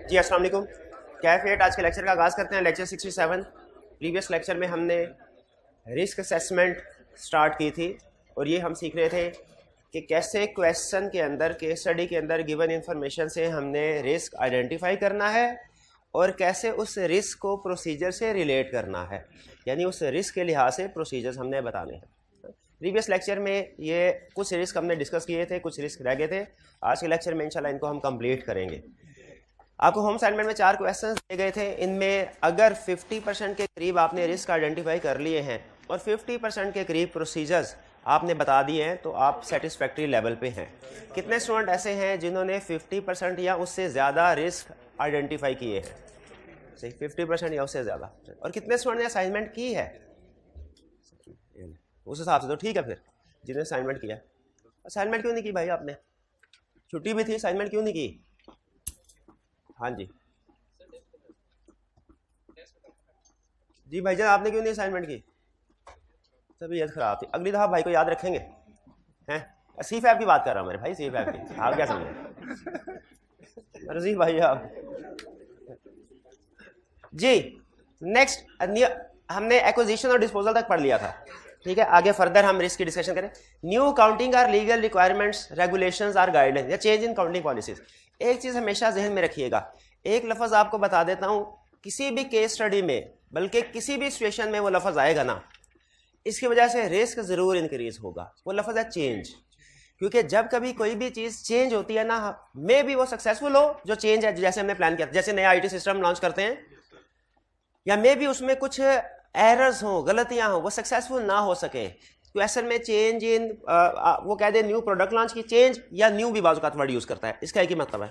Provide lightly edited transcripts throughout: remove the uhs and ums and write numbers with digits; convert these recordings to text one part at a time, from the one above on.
जी अस्सलाम वालेकुम। कैफेट आज के लेक्चर का आगाज़ करते हैं। लेक्चर 67। प्रीवियस लेक्चर में हमने रिस्क असेसमेंट स्टार्ट की थी और ये हम सीख रहे थे कि कैसे क्वेश्चन के अंदर, केस स्टडी के अंदर गिवन इंफॉर्मेशन से हमने रिस्क आइडेंटिफाई करना है और कैसे उस रिस्क को प्रोसीजर से रिलेट करना है, यानी उस रिस्क के लिहाज से प्रोसीजर्स हमने बताने हैं। प्रीवियस लेक्चर में ये कुछ रिस्क हमने डिस्कस किए थे, कुछ रिस्क रह गए थे। आज के लेक्चर में इंशाल्लाह इनको हम कंप्लीट करेंगे। आपको होम असाइनमेंट में 4 क्वेश्चंस दिए गए थे। इनमें अगर 50% के करीब आपने रिस्क आइडेंटिफाई कर लिए हैं और 50% के करीब प्रोसीजर्स आपने बता दिए हैं तो आप सेटिस्फैक्ट्री लेवल पे हैं। कितने स्टूडेंट ऐसे हैं जिन्होंने 50% या उससे ज़्यादा रिस्क आइडेंटिफाई किए हैं? सही, 50% या उससे ज़्यादा। और कितने स्टूडेंट ने असाइनमेंट की है? उस हिसाब से तो ठीक है। फिर जिन्होंने असाइनमेंट किया, असाइनमेंट क्यों नहीं की भाई आपने? छुट्टी भी थी, असाइनमेंट क्यों नहीं की? हाँ जी जी भाईजान, आपने क्यों नहीं असाइनमेंट की? तबीयत खराब थी। अगली दफ़ा भाई को याद रखेंगे। हैं, सी फैब की बात कर रहा हूँ मेरे भाई, सी फैब की। आप क्या समझे रजी भाई आप? जी नेक्स्ट हमने एक्विजिशन और डिस्पोजल तक पढ़ लिया था, ठीक है। आगे फर्दर हम रिस्क की डिस्कशन करें। New counting or legal requirements, regulations or guidelines या चेंज इन काउंटिंग पॉलिसीज। एक चीज़ हमेशा जहन में रखिएगा, एक लफ्ज़ आपको बता देता हूँ, किसी भी केस स्टडी में, बल्कि किसी भी सिचुएशन में वो लफ्ज़ आएगा ना, इसकी वजह से रिस्क ज़रूर इंक्रीज होगा। वो लफ्ज़ है चेंज। क्योंकि जब कभी कोई भी चीज़ चेंज होती है ना, मे भी वो सक्सेसफुल हो जो चेंज है, जैसे हमने प्लान किया, जैसे नया IT सिस्टम लॉन्च करते हैं, या मे भी उसमें कुछ एरर्स हो, गलतियां हो, वो सक्सेसफुल ना हो सके। क्वेश्चन में चेंज इन वो कह दे न्यू प्रोडक्ट लॉन्च की चेंज, या न्यू भी बाजू का वर्ड यूज करता है, इसका एक ही मतलब है।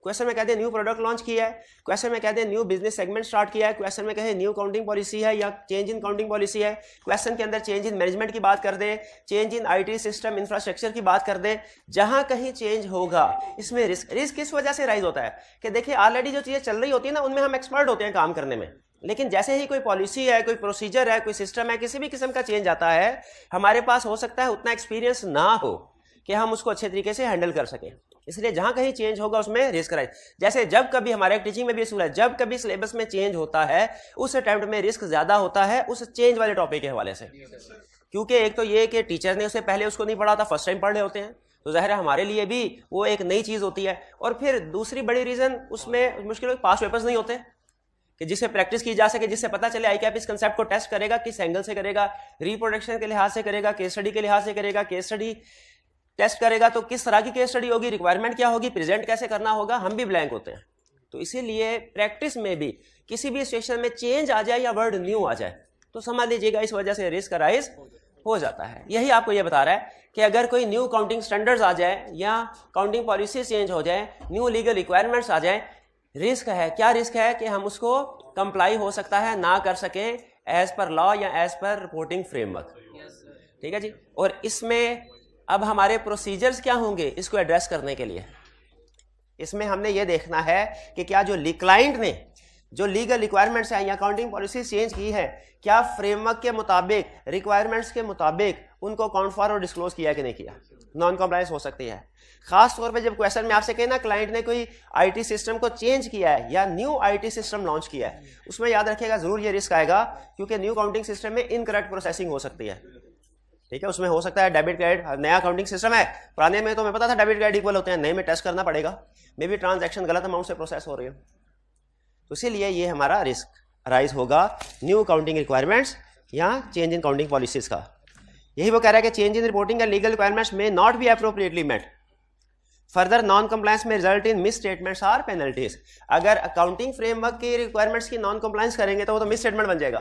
क्वेश्चन में कह दे न्यू प्रोडक्ट लॉन्च किया है, क्वेश्चन में कह they knew business segment start किया है, क्वेश्चन में कहे न्यू काउंटिंग पॉलिसी है या चेंज इन काउंटिंग पॉलिसी है, क्वेश्चन के अंदर चेंज इन मैनेजमेंट की बात कर दे, change in IT system infrastructure की बात कर दे। जहां कहीं चेंज होगा इसमें रिस्क किस वजह से राइज होता है कि देखिए ऑलरेडी जो चीजें चल रही होती है ना, उनमें हम एक्सपर्ट होते हैं काम करने में, लेकिन जैसे ही कोई पॉलिसी है, कोई प्रोसीजर है, कोई सिस्टम है, किसी भी किस्म का चेंज आता है, हमारे पास हो सकता है उतना एक्सपीरियंस ना हो कि हम उसको अच्छे तरीके से हैंडल कर सकें। इसलिए जहां कहीं चेंज होगा उसमें रिस्क राइज। जैसे जब कभी हमारे टीचिंग में भी असूल है, जब कभी सिलेबस में चेंज होता है उस अटेम्प्ट में रिस्क ज्यादा होता है उस चेंज वाले टॉपिक के हवाले से। क्योंकि एक तो ये कि टीचर ने उसे पहले उसको नहीं पढ़ा था, फर्स्ट टाइम पढ़ रहे होते हैं, तो ज़ाहिर है हमारे लिए भी वो एक नई चीज़ होती है। और फिर दूसरी बड़ी रीज़न उसमें मुश्किल पास पेपर्स नहीं होते कि जिससे प्रैक्टिस की जा सके, जिससे पता चले ICAP इस कंसेप्ट को टेस्ट करेगा, किस एंगल से करेगा, रिप्रोडक्शन के लिहाज से करेगा, केस स्टडी के लिहाज से करेगा, केस स्टडी टेस्ट करेगा तो किस तरह की केस स्टडी होगी, रिक्वायरमेंट क्या होगी, प्रेजेंट कैसे करना होगा, हम भी ब्लैंक होते हैं। तो इसीलिए प्रैक्टिस में भी किसी भी सिचुएशन में चेंज आ जाए या वर्ड न्यू आ जाए तो समझ लीजिएगा इस वजह से रिस्क राइज हो जाता है। यही आपको ये बता रहा है कि अगर कोई न्यू काउंटिंग स्टैंडर्ड्स आ जाए या काउंटिंग पॉलिसी चेंज हो जाए, न्यू लीगल रिक्वायरमेंट्स आ जाए, रिस्क है। क्या रिस्क है कि हम उसको कंप्लाई हो सकता है ना कर सकें एज पर लॉ या एज पर रिपोर्टिंग फ्रेमवर्क, ठीक है जी। और इसमें अब हमारे प्रोसीजर्स क्या होंगे इसको एड्रेस करने के लिए? इसमें हमने ये देखना है कि क्या जो क्लाइंट ने जो लीगल रिक्वायरमेंट्स हैं या अकाउंटिंग पॉलिसी चेंज की है, क्या फ्रेमवर्क के मुताबिक, रिक्वायरमेंट्स के मुताबिक उनको अकाउंट फॉर और डिस्क्लोज किया कि नहीं किया। नॉन कॉम्प्लायंस हो सकती है, खास तौर पे जब क्वेश्चन में आपसे कहे ना क्लाइंट ने कोई IT सिस्टम को चेंज किया है या न्यू IT सिस्टम लॉन्च किया है, उसमें याद रखिएगा जरूर ये रिस्क आएगा क्योंकि न्यू काउंटिंग सिस्टम में इनकरेक्ट प्रोसेसिंग हो सकती है, ठीक है। उसमें हो सकता है डेबिट क्रेडिट, नया अकाउंटिंग सिस्टम है, पुराने में तो मैं पता था डेबिट क्रेडिट इक्वल होते हैं, नए में टेस्ट करना पड़ेगा, मे बी ट्रांजैक्शन गलत अमाउंट से प्रोसेस हो रही हो। तो इसीलिए ये हमारा रिस्क राइज होगा न्यू काउंटिंग रिक्वायरमेंट्स या चेंज इन काउंटिंग पॉलिसीज का। यही वो कह रहा है कि change in reporting and legal requirements may not be appropriately met, further non compliance may result in misstatements or penalties. अगर अकाउंटिंग फ्रेमवर्क की रिक्वायरमेंट्स की नॉन कंप्लायंस करेंगे तो वो तो मिस स्टेटमेंट बन जाएगा,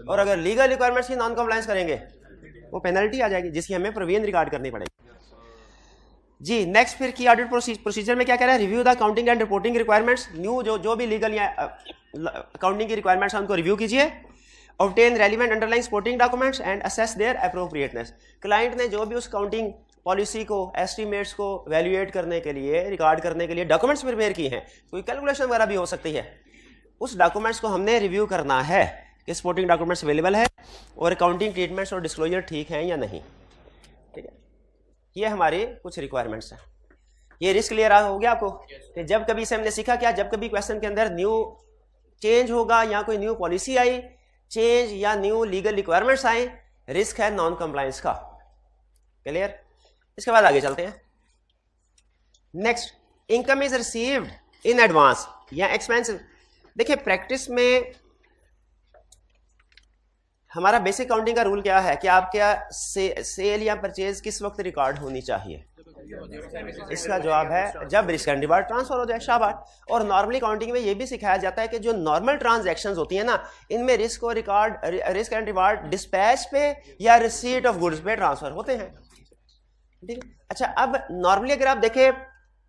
और अगर लीगल रिक्वायरमेंट्स की नॉन कंप्लायंस करेंगे वो पेनल्टी आ जाएगी जिसकी हमें प्रोविजन रिकॉर्ड करनी पड़ेगी जी। नेक्स्ट फिर की ऑडिट प्रोसीजर में क्या कह रहा है? Review the accounting and reporting requirements. New जो भी लीगल या अकाउंटिंग की रिक्वायरमेंट्स हैं उनको रिव्यू कीजिए। Obtain relevant underlying supporting documents and assess their appropriateness. Client ने जो भी उस अकाउंटिंग पॉलिसी को, एस्टीमेट्स को वैल्यूएट करने के लिए, रिकॉर्ड करने के लिए डॉक्यूमेंट्स प्रिपेयर किए हैं, कोई कैलकुलेशन वगैरह भी हो सकती है, उस डॉक्यूमेंट्स को हमने रिव्यू करना है कि सपोर्टिंग डॉक्यूमेंट्स अवेलेबल है और अकाउंटिंग ट्रीटमेंट्स और डिस्क्लोजर ठीक हैं या नहीं, ठीक है। ये हमारी कुछ रिक्वायरमेंट्स हैं। ये रिस्क क्लियर हो गया आपको कि जब कभी से हमने सीखा क्या, जब कभी क्वेश्चन के अंदर न्यू चेंज होगा या कोई न्यू पॉलिसी आई, चेंज या न्यू लीगल रिक्वायरमेंट्स आए, रिस्क है नॉन कंप्लायंस का। क्लियर? इसके बाद आगे चलते हैं। Next, income is received in advance या एक्सपेंस। देखिए प्रैक्टिस में हमारा बेसिक काउंटिंग का रूल क्या है कि आपका सेल या परचेज किस वक्त रिकॉर्ड होनी चाहिए। इसका जवाब है जब रिस्क एंड रिवार्ड ट्रांसफर हो जाए। शाबाश। और नॉर्मली काउंटिंग में ये भी सिखाया जाता है कि जो नॉर्मल ट्रांजैक्शंस होती है ना, इनमें रिस्क और रिस्क एंड रिवार्ड डिस्पैच पे या रिसीट ऑफ गुड्स पे ट्रांसफर होते हैं। ठीक है। अच्छा, अब नॉर्मली अगर आप देखें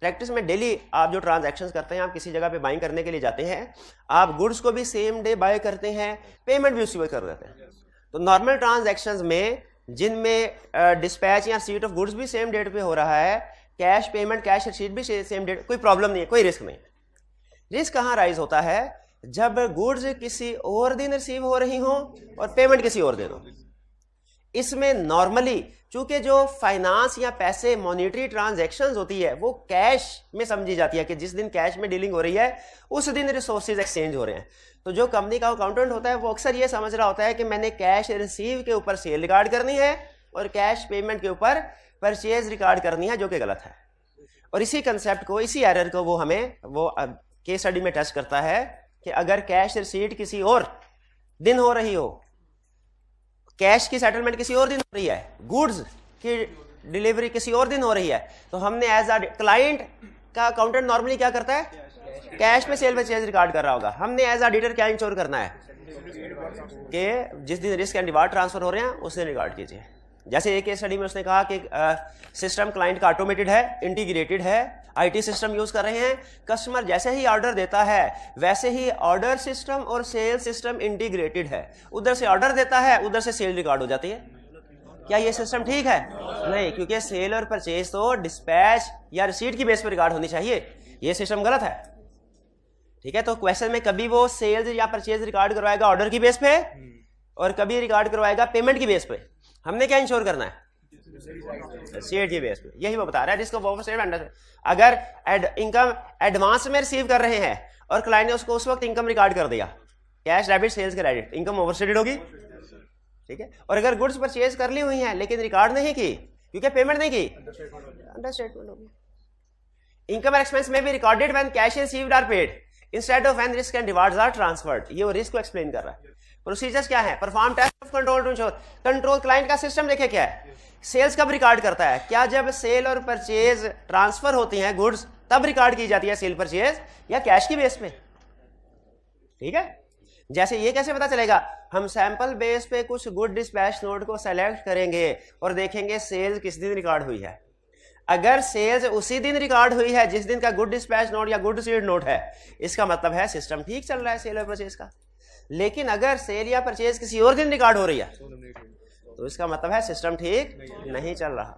प्रैक्टिस में डेली आप जो ट्रांजैक्शंस करते हैं, आप किसी जगह पे बाइंग करने के लिए जाते हैं, आप गुड्स को भी सेम डे बाय करते हैं, पेमेंट भी उसी वक्त कर देते हैं। तो नॉर्मल ट्रांजैक्शंस में जिनमें डिस्पैच या रिसीट ऑफ गुड्स भी सेम डेट पे हो रहा है, कैश पेमेंट कैश रिसीट भी सेम डेट, कोई प्रॉब्लम नहीं है, कोई रिस्क नहीं। रिस्क कहाँ राइज होता है? जब गुड्स किसी और दिन रिसीव हो रही हो और पेमेंट किसी और दिन हो। इसमें नॉर्मली चूंकि जो फाइनेंस या पैसे मॉनिटरी ट्रांजैक्शंस होती है वो कैश में समझी जाती है कि जिस दिन कैश में डीलिंग हो रही है उस दिन रिसोर्सेज एक्सचेंज हो रहे हैं। तो जो कंपनी का अकाउंटेंट होता है वो अक्सर ये समझ रहा होता है कि मैंने कैश रिसीव के ऊपर सेल रिकॉर्ड करनी है और कैश पेमेंट के ऊपर परचेज रिकॉर्ड करनी है, जो कि गलत है। और इसी कंसेप्ट को, इसी एरर को वो हमें केस स्टडी में टेस्ट करता है कि अगर कैश रिसीट किसी और दिन हो रही हो, कैश की सेटलमेंट किसी और दिन हो रही है, गुड्स की डिलीवरी किसी और दिन हो रही है, तो हमने एज अ क्लाइंट का अकाउंटेंट नॉर्मली क्या करता है, कैश में सेल परचेज रिकॉर्ड कर रहा होगा। हमने एज अ ऑडिटर क्या इंश्योर करना है कि जिस दिन रिस्क एंड रिवार्ड ट्रांसफर हो रहे हैं उस दिन रिकॉर्ड कीजिए। जैसे एक केस स्टडी में उसने कहा कि सिस्टम क्लाइंट का ऑटोमेटेड है, इंटीग्रेटेड है, आईटी सिस्टम यूज कर रहे हैं, कस्टमर जैसे ही ऑर्डर देता है वैसे ही ऑर्डर सिस्टम और सेल सिस्टम इंटीग्रेटेड है, उधर से ऑर्डर देता है उधर से सेल रिकॉर्ड हो जाती है। क्या ये सिस्टम ठीक है? नहीं, क्योंकि सेल और परचेज तो डिस्पैच या रिसीट की बेस पर रिकॉर्ड होनी चाहिए, ये सिस्टम गलत है। ठीक है, तो क्वेश्चन में कभी वो सेल्स या परचेज रिकॉर्ड करवाएगा ऑर्डर की बेस पे और कभी रिकॉर्ड करवाएगा पेमेंट की बेस पे। हमने क्या इंश्योर करना है? रिसीट की बेस पे। यही वो बता रहा है रिस्क ऑफ ओवरस्टेट। अगर इनकम एडवांस में रिसीव कर रहे हैं और क्लाइंट ने उसको उस वक्त इनकम रिकॉर्ड कर दिया, cash debit sales credit, income overstated होगी। ठीक है। और अगर गुड्स परचेज कर ली हुई हैं लेकिन रिकॉर्ड नहीं की क्योंकि पेमेंट नहीं की, अंडरस्टेटमेंट होगी। इनकम एक्सपेंस में भी recorded when cash received or paid instead of when risk and rewards are transferred. ये वो रिस्क को एक्सप्लेन कर रहा है। प्रोसीजर्स क्या है? Perform test of control to ensure control. Client का सिस्टम देखे क्या है, सेल्स कब रिकॉर्ड करता है? क्या जब सेल और परचेज ट्रांसफर होती हैं गुड्स तब रिकॉर्ड की जाती है सेल परचेज, या कैश की बेस पे? ठीक है। जैसे ये कैसे पता चलेगा? हम सैंपल बेस पे कुछ गुड डिस्पैच नोट को सेलेक्ट करेंगे और देखेंगे सेल्स किस दिन रिकॉर्ड हुई है। अगर सेल्स उसी दिन रिकॉर्ड हुई है जिस दिन का गुड डिस्पैच नोट या गुड रिसीट नोट है, इसका मतलब है सिस्टम ठीक चल रहा है सेल और परचेज का। लेकिन अगर सेल या परचेज किसी और दिन रिकॉर्ड हो रही है तो इसका मतलब है सिस्टम ठीक नहीं चल रहा।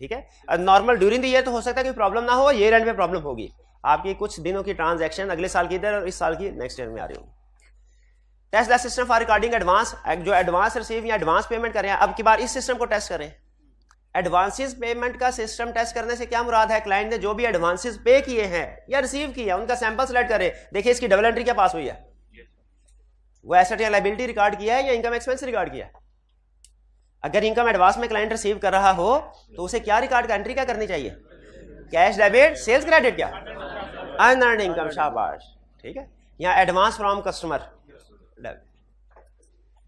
ठीक है। नॉर्मल ड्यूरिंग द ईयर तो हो सकता है कोई प्रॉब्लम ना हो, ईयर एंड में प्रॉब्लम होगी। आपकी कुछ दिनों की ट्रांजैक्शन अगले साल की इधर और इस साल की नेक्स्ट ईयर में आ रही होगी। Test the system for recording advance. जो एडवांस रिसीव या एडवांस पेमेंट कर रहे हैं, अब की बार इस सिस्टम को टेस्ट करें। एडवांसेस पेमेंट का सिस्टम टेस्ट करने से क्या मुराद है? क्लाइंट ने जो भी एडवांसेस पे किए हैं या रिसीव किए हैं उनका सैंपल सेलेक्ट करें, देखिए इसकी डबल एंट्री क्या पास हुई है, वो एसेट या लायबिलिटी रिकॉर्ड किया है या इनकम एक्सपेंस रिकॉर्ड किया है। अगर इनकम एडवांस में क्लाइंट रिसीव कर रहा हो तो उसे क्या रिकॉर्ड का एंट्री क्या करनी चाहिए? कैश डेबिट सेल्स क्रेडिट, क्या अनअर्न्ड इनकम। शाबाश। ठीक है। या advance from customer.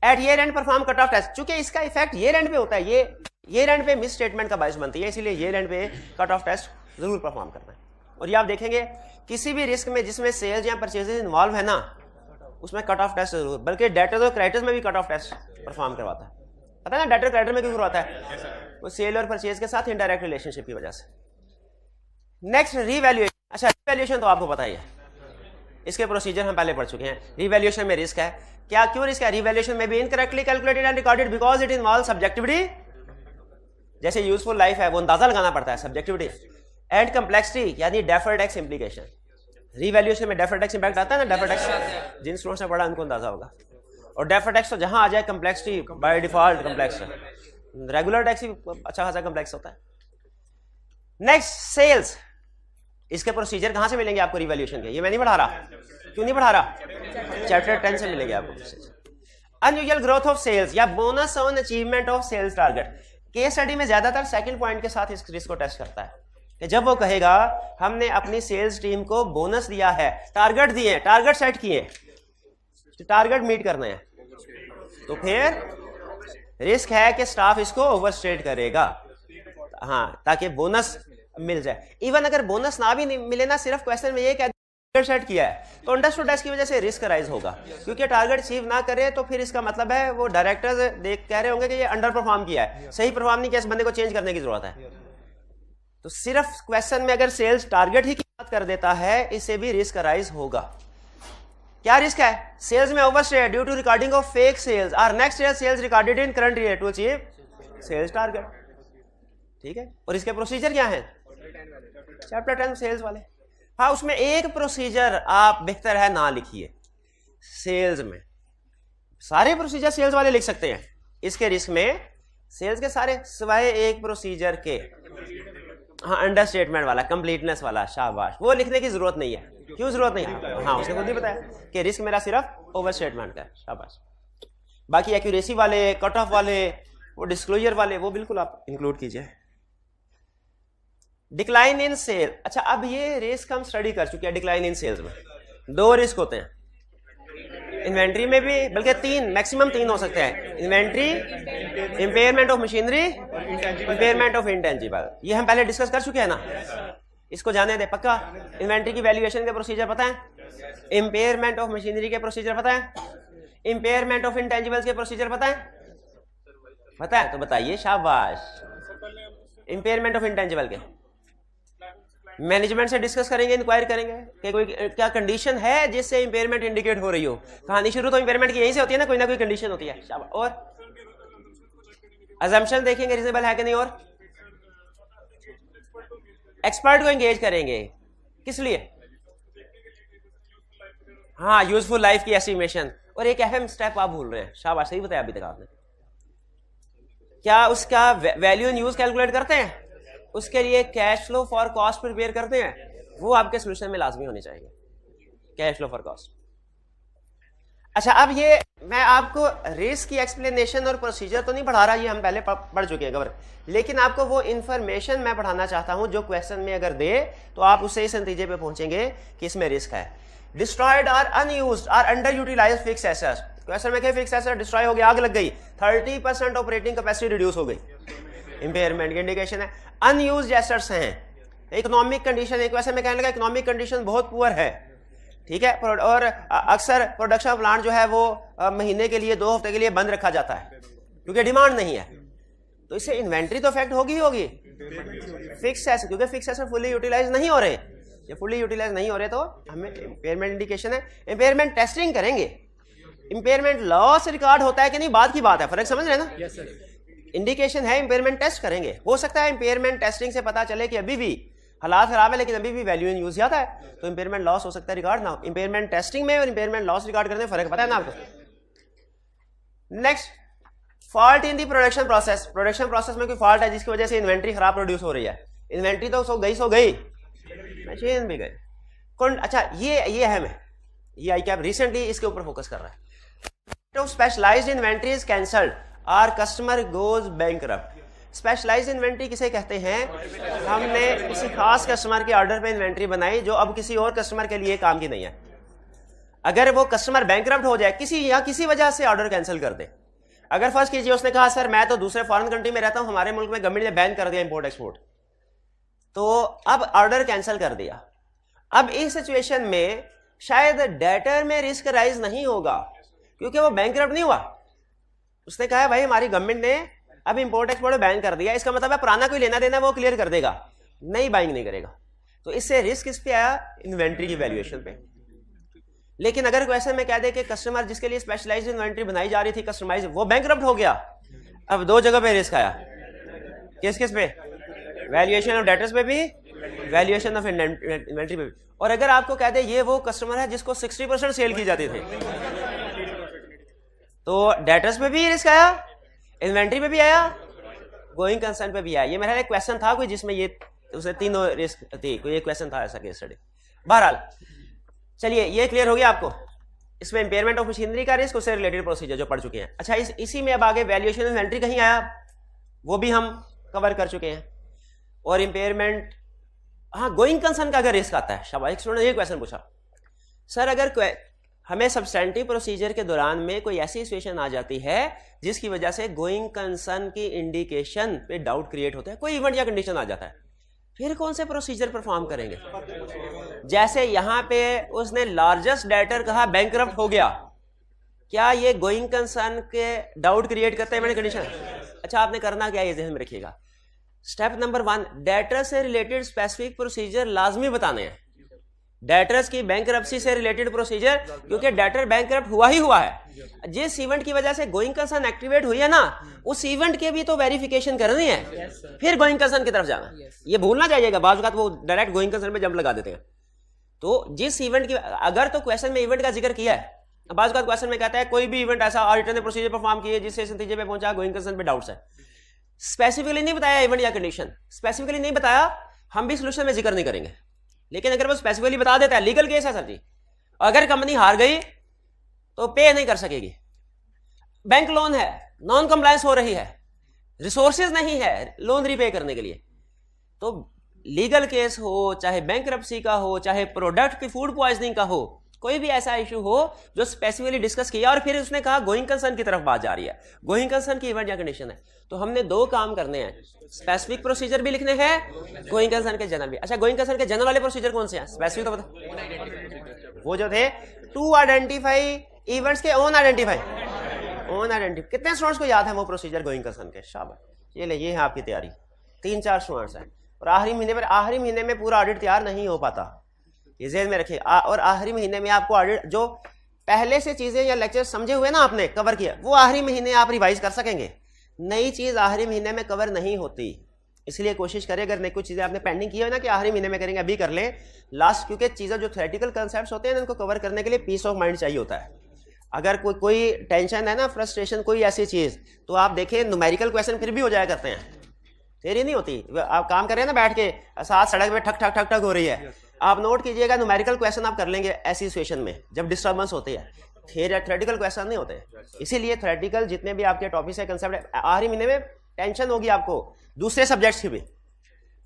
At year end perform cut off test. चूंकि इसका इफेक्ट ईयर एंड पे होता है, ये ईयर एंड पे मिस स्टेटमेंट का बायस बनती है, इसीलिए ईयर एंड पे कट ऑफ टेस्ट जरूर परफॉर्म करना है। और ये आप देखेंगे किसी भी रिस्क में जिसमें सेल्स या परचेजेस इन्वॉल्व है ना, उसमें कट ऑफ टेस्ट जरूर, बल्कि डेटर्स और क्रेडिटर्स में भी कट ऑफ टेस्ट परफॉर्म करवाता है। पता है ना डेटर क्रेडिटर में क्यों करवाता है? वो सेल और परचेज के साथ इनडायरेक्ट रिलेशनशिप की वजह से। Next, revaluation. अच्छा, रीवैल्यूएशन तो आपको पता ही है, इसके प्रोसीजर हम पहले पढ़ चुके हैं। रीवैल्यूएशन में रिस्क है। क्या क्यों रिस्क है? रीवैल्यूएशन में भी incorrectly calculated and recorded because it involve subjectivity. जैसे यूजफुल लाइफ है वो अंदाजा लगाना पड़ता है, सब्जेक्टिविटी एंड कंप्लेक्सिटी यानी डेफर्ड टैक्स इंप्लीकेशन। रीवैल्यूएशन में डेफर्ड टैक्स इंपैक्ट आता है ना, डेफर्ड टैक्स जिन स्टूडेंट्स ने पढ़ा उनको अंदाजा होगा। और डेफर्ड टैक्स तो जहां आ जाए complexity by default complex, regular tax भी अच्छा खासा कम्प्लेक्स होता है। Next, sales. इसके प्रोसीजर कहां से मिलेंगे आपको रिवैल्यूएशन के? ये मैं नहीं पढ़ा रहा, क्यों नहीं पढ़ा रहा? चैप्टर 10 से मिलेंगे आपको। अनयूजुअल ग्रोथ ऑफ सेल्स या bonus on achievement of sales target. Case study में ज्यादातर सेकंड पॉइंट के साथ इस रिस्क को टेस्ट करता है कि जब वो कहेगा हमने अपनी सेल्स टीम को बोनस दिया है, टारगेट दिए, टारगेट सेट किए, टारगेट मीट करना है, तो फिर रिस्क है कि स्टाफ इसको ओवरस्टेट करेगा, हाँ, ताकि बोनस मिल जाए। इवन अगर बोनस ना भी मिले ना, सिर्फ क्वेश्चन में ये कह टारगेट सेट किया है, तो अंडरस्टूड टेस्ट की वजह से रिस्क राइज होगा, क्योंकि टारगेट अचीव ना करे तो फिर इसका मतलब है वो डायरेक्टर्स देख कह रहे होंगे कि ये अंडर परफॉर्म किया है, सही परफॉर्म नहीं किया, इस बंदे को चेंज करने की जरूरत है। तो सिर्फ क्वेश्चन में अगर सेल्स टारगेट ही की बात कर देता है, इससे भी रिस्क राइज होगा। क्या रिस्क है? सेल्स में overstate due to recording of fake sales और next year sales recorded in current year to achieve sales target. ठीक है, और इसके प्रोसीजर क्या है? चैप्टर 10 सेल्स वाले। हाँ, उसमें एक प्रोसीजर आप बेहतर है ना लिखिए, सेल्स में सारे प्रोसीजर सेल्स वाले लिख सकते हैं, इसके रिस्क में सेल्स के सारे सिवाय एक प्रोसीजर के, हाँ, अंडरस्टेटमेंट वाला, कंप्लीटनेस वाला, शाबाश, वो लिखने की जरूरत नहीं है। क्यों जरूरत नहीं है? हाँ, उसने खुद ही बताया कि रिस्क मेरा सिर्फ ओवरस्टेटमेंट का है, शाबाश। बाकी एक्यूरेसी वाले, कट ऑफ वाले, वो डिस्क्लोजर वाले, वो बिल्कुल आप इंक्लूड कीजिए। Decline in sale. अच्छा, अब ये रिस्क हम स्टडी कर चुके हैं। डिक्लाइन इन सेल्स में दो रिस्क होते हैं, इन्वेंट्री में भी, बल्कि तीन, मैक्सिमम तीन हो सकते हैं। Inventory, impairment of machinery, impairment of intangible. ये हम पहले डिस्कस कर चुके हैं ना, इसको जाने दे पक्का। इन्वेंट्री की वैल्यूएशन के प्रोसीजर पता है, इंपेयरमेंट ऑफ मशीनरी के प्रोसीजर पता है, इंपेयरमेंट ऑफ इंटेंजिबल्स के प्रोसीजर पता है? पता है तो बताइए, शाबाश। इंपेयरमेंट ऑफ इंटेंजिबल के मैनेजमेंट से डिस्कस करेंगे, इंक्वायर करेंगे कि कोई क्या कंडीशन है जिससे इंपेयरमेंट इंडिकेट हो रही हो। कहानी शुरू तो इंपेयरमेंट की यहीं से होती है ना कोई कंडीशन होती है, शाबाश। और अजम्पशन देखेंगे रीजनेबल है कि नहीं, और एक्सपर्ट को एंगेज करेंगे, किस लिए? हाँ, यूजफुल लाइफ की एस्टिमेशन। और एक अहम स्टेप आप भूल रहे हैं, शाबाश, सही बताया अभी तक आपने। क्या उसका वैल्यू इन यूज कैलकुलेट करते हैं? उसके लिए cash flow for cost prepare करते हैं, वो आपके सोल्यूशन में लाजमी होने चाहिए, कैश फ्लो फॉर कॉस्ट। अच्छा, अब ये मैं आपको रिस्क की एक्सप्लेनेशन और प्रोसीजर तो नहीं पढ़ा रहा, ये हम पहले पढ़ चुके हैं कवर, लेकिन आपको वो इंफॉर्मेशन मैं पढ़ाना चाहता हूं जो क्वेश्चन में अगर दे तो आप उससे इस नतीजे पे पहुंचेंगे कि इसमें रिस्क है। डिस्ट्रॉयड और अनयूज्ड और under utilised fixed assets. Question में क्या फिक्स्ड एसेट डिस्ट्रॉय हो गया, आग लग गई, 30% ऑपरेटिंग कैपेसिटी रिड्यूस हो गई, इंपेयरमेंट की इंडिकेशन है। अनयूज्ड एसेट्स हैं, इकोनॉमिक कंडीशन, एक वैसे में कहने लगा इकोनॉमिक कंडीशन बहुत पुअर है, ठीक है, और अक्सर प्रोडक्शन प्लांट जो है वो महीने के लिए 2 हफ्ते के लिए बंद रखा जाता है क्योंकि डिमांड नहीं है, तो इससे इन्वेंट्री तो इफेक्ट होगी ही होगी। फिक्स्ड एसेट, क्योंकि फिक्स्ड एसेट फुली यूटिलाइज नहीं हो रहे, ये फुली यूटिलाइज नहीं हो रहे तो हमें इंपेयरमेंट इंडिकेशन है। इंपेयरमेंट टेस्टिंग करेंगे, इंपेयरमेंट लॉस रिकॉर्ड होता है कि नहीं बात की बात है, फर्क समझ रहे हैं ना? yes, इंडिकेशन है, इंपेयरमेंट टेस्ट करेंगे। हो सकता है इंपेयरमेंट टेस्टिंग से पता चले कि अभी भी हालात खराब है लेकिन अभी भी वैल्यू इन यूज ज्यादा है, तो इंपेयरमेंट लॉस हो सकता है रिकॉर्ड ना हो। इंपेयरमेंट टेस्टिंग में और इंपेयरमेंट लॉस रिकॉर्ड करने में फर्क पता है ना आपको? Next, fault in the production process. Production process में कोई फॉल्ट है जिसकी वजह से इन्वेंट्री खराब प्रोड्यूस हो रही है। इन्वेंट्री तो सो गई, मशीन भी गई। अच्छा, ये अहम है, ये आई कैप रिसेंटली इसके ऊपर फोकस कर रहा है। स्पेशलाइज्ड इन्वेंट्री इज कैंसल्ड और customer goes bankrupt. Specialised inventory किसे कहते हैं? हमने किसी खास कस्टमर के ऑर्डर पे इन्वेंट्री बनाई जो अब किसी और कस्टमर के लिए काम की नहीं है। अगर वो कस्टमर बैंकरप्ट हो जाए, किसी वजह से ऑर्डर कैंसिल कर दे। अगर फर्स्ट कीजिए उसने कहा सर मैं तो दूसरे फॉरेन कंट्री में रहता हूं, हमारे मुल्क में गवर्नमेंट ने बैन कर दिया इंपोर्ट एक्सपोर्ट, तो अब ऑर्डर कैंसिल कर दिया। अब इस सिचुएशन में शायद डेटर में रिस्क राइज नहीं होगा क्योंकि वो बैंकरप्ट नहीं हुआ। उसने कहा भाई हमारी गवर्नमेंट ने अब इंपोर्ट एक्सपोर्ट बैन कर दिया, इसका मतलब है पुराना कोई लेना देना वो क्लियर कर देगा, नई बाइंग नहीं करेगा। तो इससे रिस्क किस पे आया? इन्वेंट्री की वैल्यूएशन पे। लेकिन अगर क्वेश्चन में कह दे कि कस्टमर जिसके लिए स्पेशलाइज्ड इन्वेंट्री बनाई जा रही थी कस्टमाइज, वो बैंकरप्ट हो गया, अब दो जगह पे रिस्क आया। किस पे? वैल्यूएशन ऑफ डेटर्स पे भी, वैल्यूएशन ऑफ इन्वेंट्री पे भी। और अगर आपको कह दे ये वो कस्टमर है जिसको 60% सेल की जाती थी, तो डेटर्स पे भी रिस्क आया, इन्वेंट्री पे भी आया, गोइंग कंसर्न पे भी आया। ये मेरा एक क्वेश्चन था कोई जिसमें ये उसने तीनों रिस्क थी, कोई एक क्वेश्चन था ऐसा केस स्टडी। बहरहाल चलिए ये क्लियर हो गया आपको। इसमें इंपेयरमेंट ऑफ मशीनरी का रिस्क, उससे रिलेटेड प्रोसीजर जो पढ़ चुके हैं। अच्छा इसी में अब आगे वैल्यूएशन ऑफ इन्वेंटरी कहीं आया, वो भी हम कवर कर चुके हैं। और इंपेयरमेंट, हाँ गोइंग कंसर्न का अगर रिस्क आता है, शाबाश स्टूडेंट ने ये क्वेश्चन पूछा सर अगर हमें सब्सटेंटिव प्रोसीजर के दौरान में कोई ऐसी सिचुएशन आ जाती है जिसकी वजह से गोइंग कंसर्न की इंडिकेशन पे डाउट क्रिएट होता है, कोई इवेंट या कंडीशन आ जाता है, फिर कौन से प्रोसीजर परफॉर्म करेंगे? जैसे यहां पे उसने लार्जेस्ट डेटर कहा बैंकरप्ट हो गया, क्या ये गोइंग कंसर्न के डाउट क्रिएट करता है इवेंट कंडीशन? अच्छा आपने करना क्या ये ध्यान में रखिएगा। स्टेप नंबर 1, डेटर से रिलेटेड स्पेसिफिक प्रोसीजर लाजमी बताने हैं। डेटर्स की बैंकरप्सी से रिलेटेड प्रोसीजर, क्योंकि डेटर बैंकरप्ट हुआ ही हुआ है, जिस इवेंट की वजह से गोइंग कंसर्न एक्टिवेट हुई है ना, उस इवेंट के भी तो वेरिफिकेशन करनी है, फिर गोइंग कंसर्न की तरफ जाना। ये भूलना चाहिएगा, बाज़ वक़्त वो डायरेक्ट गोइंग कंसर्न पे जंप लगा देते हैं। तो जिस इवेंट की, अगर तो क्वेश्चन में इवेंट का जिक्र किया है, बाज़ वक़्त क्वेश्चन में कहता है कोई भी इवेंट ऐसा ऑडिटर ने प्रोसीजर परफॉर्म किए जिससे इस नतीजे पे पहुंचा गोइंग कंसर्न पे डाउट्स है, स्पेसिफिकली नहीं बताया इवेंट या कंडीशन, स्पेसिफिकली नहीं बताया, हम भी सोल्यूशन में जिक्र नहीं करेंगे। लेकिन अगर वो स्पेसिफिकली बता देता है, लीगल केस है सर जी, अगर कंपनी हार गई तो पे नहीं कर सकेगी, बैंक लोन है, नॉन कंप्लायंस हो रही है, रिसोर्सेज नहीं है लोन रीपे करने के लिए, तो लीगल केस हो, चाहे बैंकरप्सी का हो, चाहे प्रोडक्ट की फूड पॉइजनिंग का हो, कोई भी ऐसा इशू हो जो स्पेसिफिकली डिस्कस किया और फिर उसने कहा गोइंग कंसर्न की तरफ बात जा रही है, गोइंग कंसर्न की इवेंट या कंडीशन है, तो हमने दो काम करने हैं, स्पेसिफिक प्रोसीजर भी लिखने हैं, गोइंग कंसर्न के जनरल भी। अच्छा गोइंग कंसर्न के जनरल वाले प्रोसीजर कौन से हैं? स्पेसिफिक तो बता, वो जो थे टू आइडेंटिफाई इवेंट्स के ओन आइडेंटिफाई, कितने स्टूडेंट्स को याद है वो प्रोसीजर गोइंग कंसर्न के? शाबाश, ये ले, ये है आपकी तैयारी, 3-4 स्टूडेंट्स हैं। और आखिरी महीने में पूरा ऑडिट तैयार नहीं हो पाता, ये ज़हन में रखिए। और आखिरी महीने में आपको ऑडिट, जो पहले से चीजें या लेक्चर समझे हुए ना आपने कवर किया, वो आखिरी महीने आप रिवाइज कर सकेंगे। नई चीज आखिरी महीने में कवर नहीं होती, इसलिए कोशिश करें अगर नई कुछ चीजें आपने पेंडिंग की है ना कि आखिरी महीने में करेंगे, अभी कर लें लास्ट, क्योंकि चीजें जो थ्योरेटिकल कंसेप्ट्स होते हैं उनको कवर करने के लिए पीस ऑफ माइंड चाहिए होता है। अगर कोई टेंशन है ना, फ्रस्ट्रेशन, कोई ऐसी चीज, तो आप देखें न्यूमेरिकल क्वेश्चन फिर भी हो जाया करते हैं, देरी नहीं होती। आप काम कर रहे हैं ना बैठ के, साथ सड़क में ठक ठक ठक ठक हो रही है, आप नोट कीजिएगा न्यूमेरिकल क्वेश्चन आप कर लेंगे ऐसी सिचुएशन में जब डिस्टर्बेंस होती है, थ्योरेटिकल क्वेश्चन नहीं होते। इसीलिए थ्योरेटिकल जितने भी आपके टॉपिक्स है, कंसेप्ट, आखिरी महीने में टेंशन होगी आपको दूसरे सब्जेक्ट्स की भी,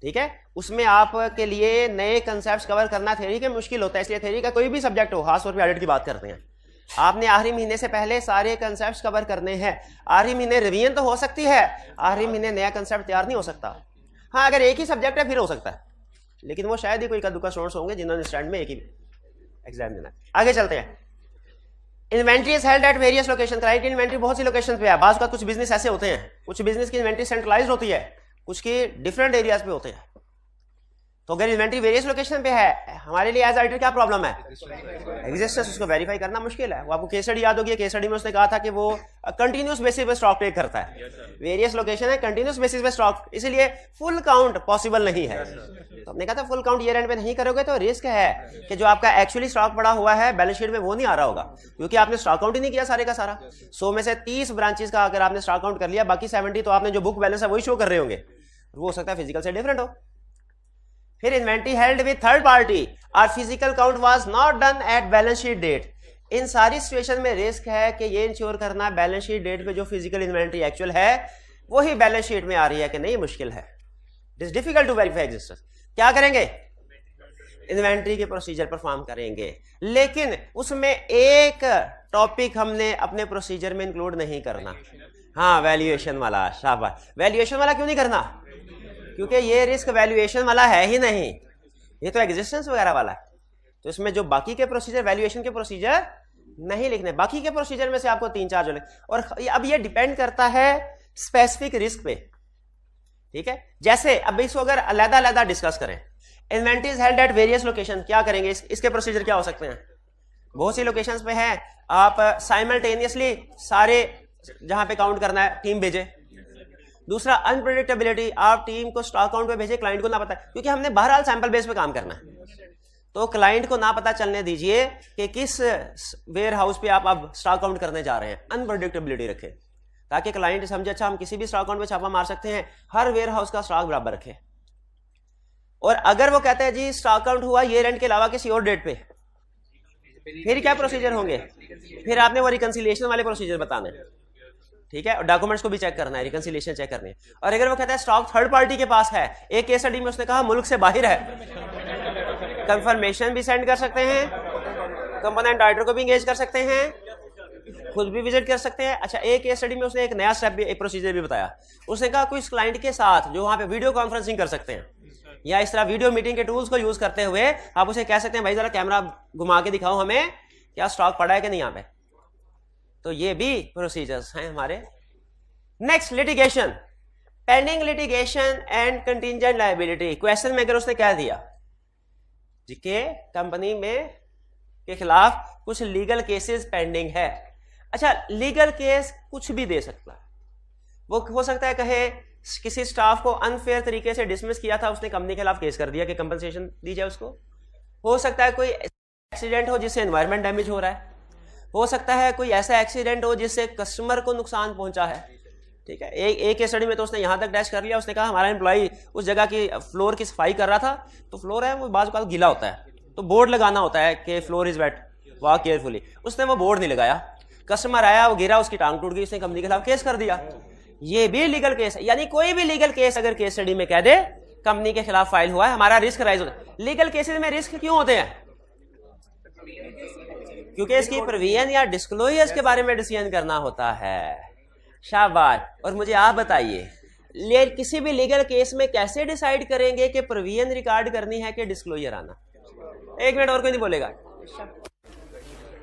ठीक है, उसमें आपके लिए नए कंसेप्ट कवर करना थ्योरी के मुश्किल होता है। इसलिए थ्योरी का कोई भी सब्जेक्ट हो, खासतौर पर ऑडिट की बात करते हैं, आपने आखिरी महीने से पहले सारे कंसेप्ट कवर करने हैं। आखिरी महीने रिवीजन तो हो सकती है, आखिरी महीने नया कंसेप्ट तैयार नहीं हो सकता। हाँ अगर एक ही सब्जेक्ट है फिर हो सकता है, लेकिन वो शायद ही कोई इक्का-दुक्का स्टूडेंट्स होंगे जिन्होंने स्टैंड में एक ही एग्जाम देना है। आगे चलते हैं। Inventory is held at various location. Client की इन्वेंट्री बहुत सी लोकेशन पे है। बाज़ का कुछ बिजनेस ऐसे होते हैं, कुछ बिजनेस की इन्वेंट्री सेंट्रलाइज होती है, कुछ की डिफरेंट एरियाज पे होते हैं। तो अगर इन्वेंट्री वेरियस लोकेशन पे है, हमारे लिए एज ऑडिटर क्या प्रॉब्लम है? एग्जिस्टेंस, उसको वेरीफाई करना मुश्किल है। वो आपको केस स्टडी याद होगी, केस स्टडी में उसने कहा था कि वो कंटिन्यूस बेसिस पे स्टॉक टेक करता है। वेरियस लोकेशन है, कंटिन्यूस बेसिस पे स्टॉक, इसलिए फुल काउंट पॉसिबल नहीं है। तो हमने कहा था फुल काउंट ईयर एंड पे नहीं करोगे तो रिस्क है कि जो आपका एक्चुअली स्टॉक पड़ा हुआ है बैलेंस शीट में वो नहीं आ रहा होगा, क्योंकि आपने स्टॉक काउंट ही नहीं किया सारे का सारा। 100 में से 30 ब्रांचेस का अगर आपने स्टॉक काउंट कर लिया, बाकी 70 तो आपने जो बुक बैलेंस है वही शो कर रहे होंगे, वो हो सकता है फिजिकल से डिफरेंट हो। फिर inventory held with third party और physical count was not done at balance sheet date. इन सारी सिचुएशन में रिस्क है कि ये इंश्योर करना बैलेंस शीट डेट पे जो फिजिकल इन्वेंट्री एक्चुअल है वही बैलेंस शीट में आ रही है कि नहीं, मुश्किल है। It is difficult to verify existence. क्या करेंगे? इन्वेंट्री के प्रोसीजर परफॉर्म करेंगे, लेकिन उसमें एक टॉपिक हमने अपने प्रोसीजर में इंक्लूड नहीं करना। हाँ, वैल्यूएशन वाला। शाबाश। वैल्यूएशन वाला क्यों नहीं करना? क्योंकि ये रिस्क वैल्यूएशन वाला है ही नहीं, ये तो एग्जिस्टेंस वगैरह वाला है। तो इसमें जो बाकी के प्रोसीजर, वैल्यूएशन के प्रोसीजर नहीं लिखने। बाकी के प्रोसीजर में से आपको 3-4 जो लिख, और अब ये डिपेंड करता है स्पेसिफिक रिस्क पे, ठीक है। जैसे अब इसको अगर अलग-अलग डिस्कस करें, inventory is held at various location, क्या करेंगे? इसके प्रोसीजर क्या हो सकते हैं? बहुत सी लोकेशंस पे है, आप साइमल्टेनियसली सारे जहां पे काउंट करना है टीम भेजे। दूसरा, अनप्रेडिक्टेबिलिटी, आप टीम को स्टॉक काउंट पे भेजे, क्लाइंट को ना पता, क्योंकि हमने बहरहाल सैंपल बेस पे काम करना है, तो क्लाइंट को ना पता चलने दीजिए कि किस वेयर हाउस पे आप अब स्टॉक काउंट करने जा रहे हैं। अनप्रेडिक्टेबिलिटी रखें ताकि क्लाइंट समझे अच्छा हम किसी भी स्टॉक काउंट पे छापा मार सकते हैं, हर वेयर हाउस का स्टॉक बराबर रखें। और अगर वो कहता है जी स्टॉक आउट हुआ ईयर एंड के अलावा किसी और डेट पे, फिर क्या प्रोसीजर होंगे? फिर आपने वो रिकंसिलिएशन वाले प्रोसीजर बताने, ठीक है, और डॉक्यूमेंट्स को भी चेक करना है, रिकंसिलिएशन चेक करनी है। और अगर वो कहता है स्टॉक थर्ड पार्टी के पास है, एक केस स्टडी में उसने कहा मुल्क से बाहर है, कंफर्मेशन भी सेंड कर सकते हैं, कंपोनेंट ऑर्डर को भी एंगेज कर सकते हैं, खुद भी विजिट कर सकते हैं। अच्छा, एक केस स्टडी में उसने एक नया स्टेप भी, एक प्रोसीजर भी बताया। उसने कहा कोई क्लाइंट के साथ जो वहां पे वीडियो कॉन्फ्रेंसिंग कर सकते हैं या इस तरह वीडियो मीटिंग के टूल्स को यूज करते हुए आप उसे कह सकते हैं भाई जरा कैमरा घुमा के दिखाओ हमें क्या स्टॉक पड़ा है कि नहीं यहाँ पे। तो ये भी प्रोसीजर्स हैं हमारे। Next, litigation, pending litigation and contingent liability. Question में अगर उसने क्या दिया जी के कंपनी में के खिलाफ कुछ लीगल केसेस पेंडिंग है। अच्छा, लीगल केस कुछ भी दे सकता है। वो हो सकता है कहे किसी स्टाफ को अनफेयर तरीके से डिसमिस किया था, उसने कंपनी के खिलाफ केस कर दिया कि कंपनसेशन दी जाए उसको। हो सकता है कोई एक्सीडेंट हो जिससे एनवायरमेंट डैमेज हो रहा है। हो सकता है कोई ऐसा एक्सीडेंट हो जिससे कस्टमर को नुकसान पहुंचा है, ठीक है। एक केस स्टडी में तो उसने यहां तक डैश कर लिया, उसने कहा हमारा एम्प्लॉय उस जगह की फ्लोर की सफाई कर रहा था, तो फ्लोर है वो बाज़ औक़ात गीला होता है, तो बोर्ड लगाना होता है कि floor is wet, walk carefully. उसने वो बोर्ड नहीं लगाया, कस्टमर आया, वो गिरा, उसकी टांग टूट गई, उसने कंपनी के खिलाफ केस कर दिया। ये भी लीगल केस है। यानी कोई भी लीगल केस अगर केस स्टडी में कह दे कंपनी के खिलाफ फाइल हुआ है, हमारा रिस्क राइज होता है। लीगल केसेस में रिस्क क्यों होते हैं? क्योंकि इसकी प्रोविजन या डिस्क्लोजर्स के बारे में डिसीजन करना होता है। शाबाश। और मुझे आप बताइए किसी भी लीगल केस में कैसे डिसाइड करेंगे कि प्रोविजन रिकॉर्ड करनी है कि डिस्क्लोजर आना? एक मिनट और कोई नहीं बोलेगा।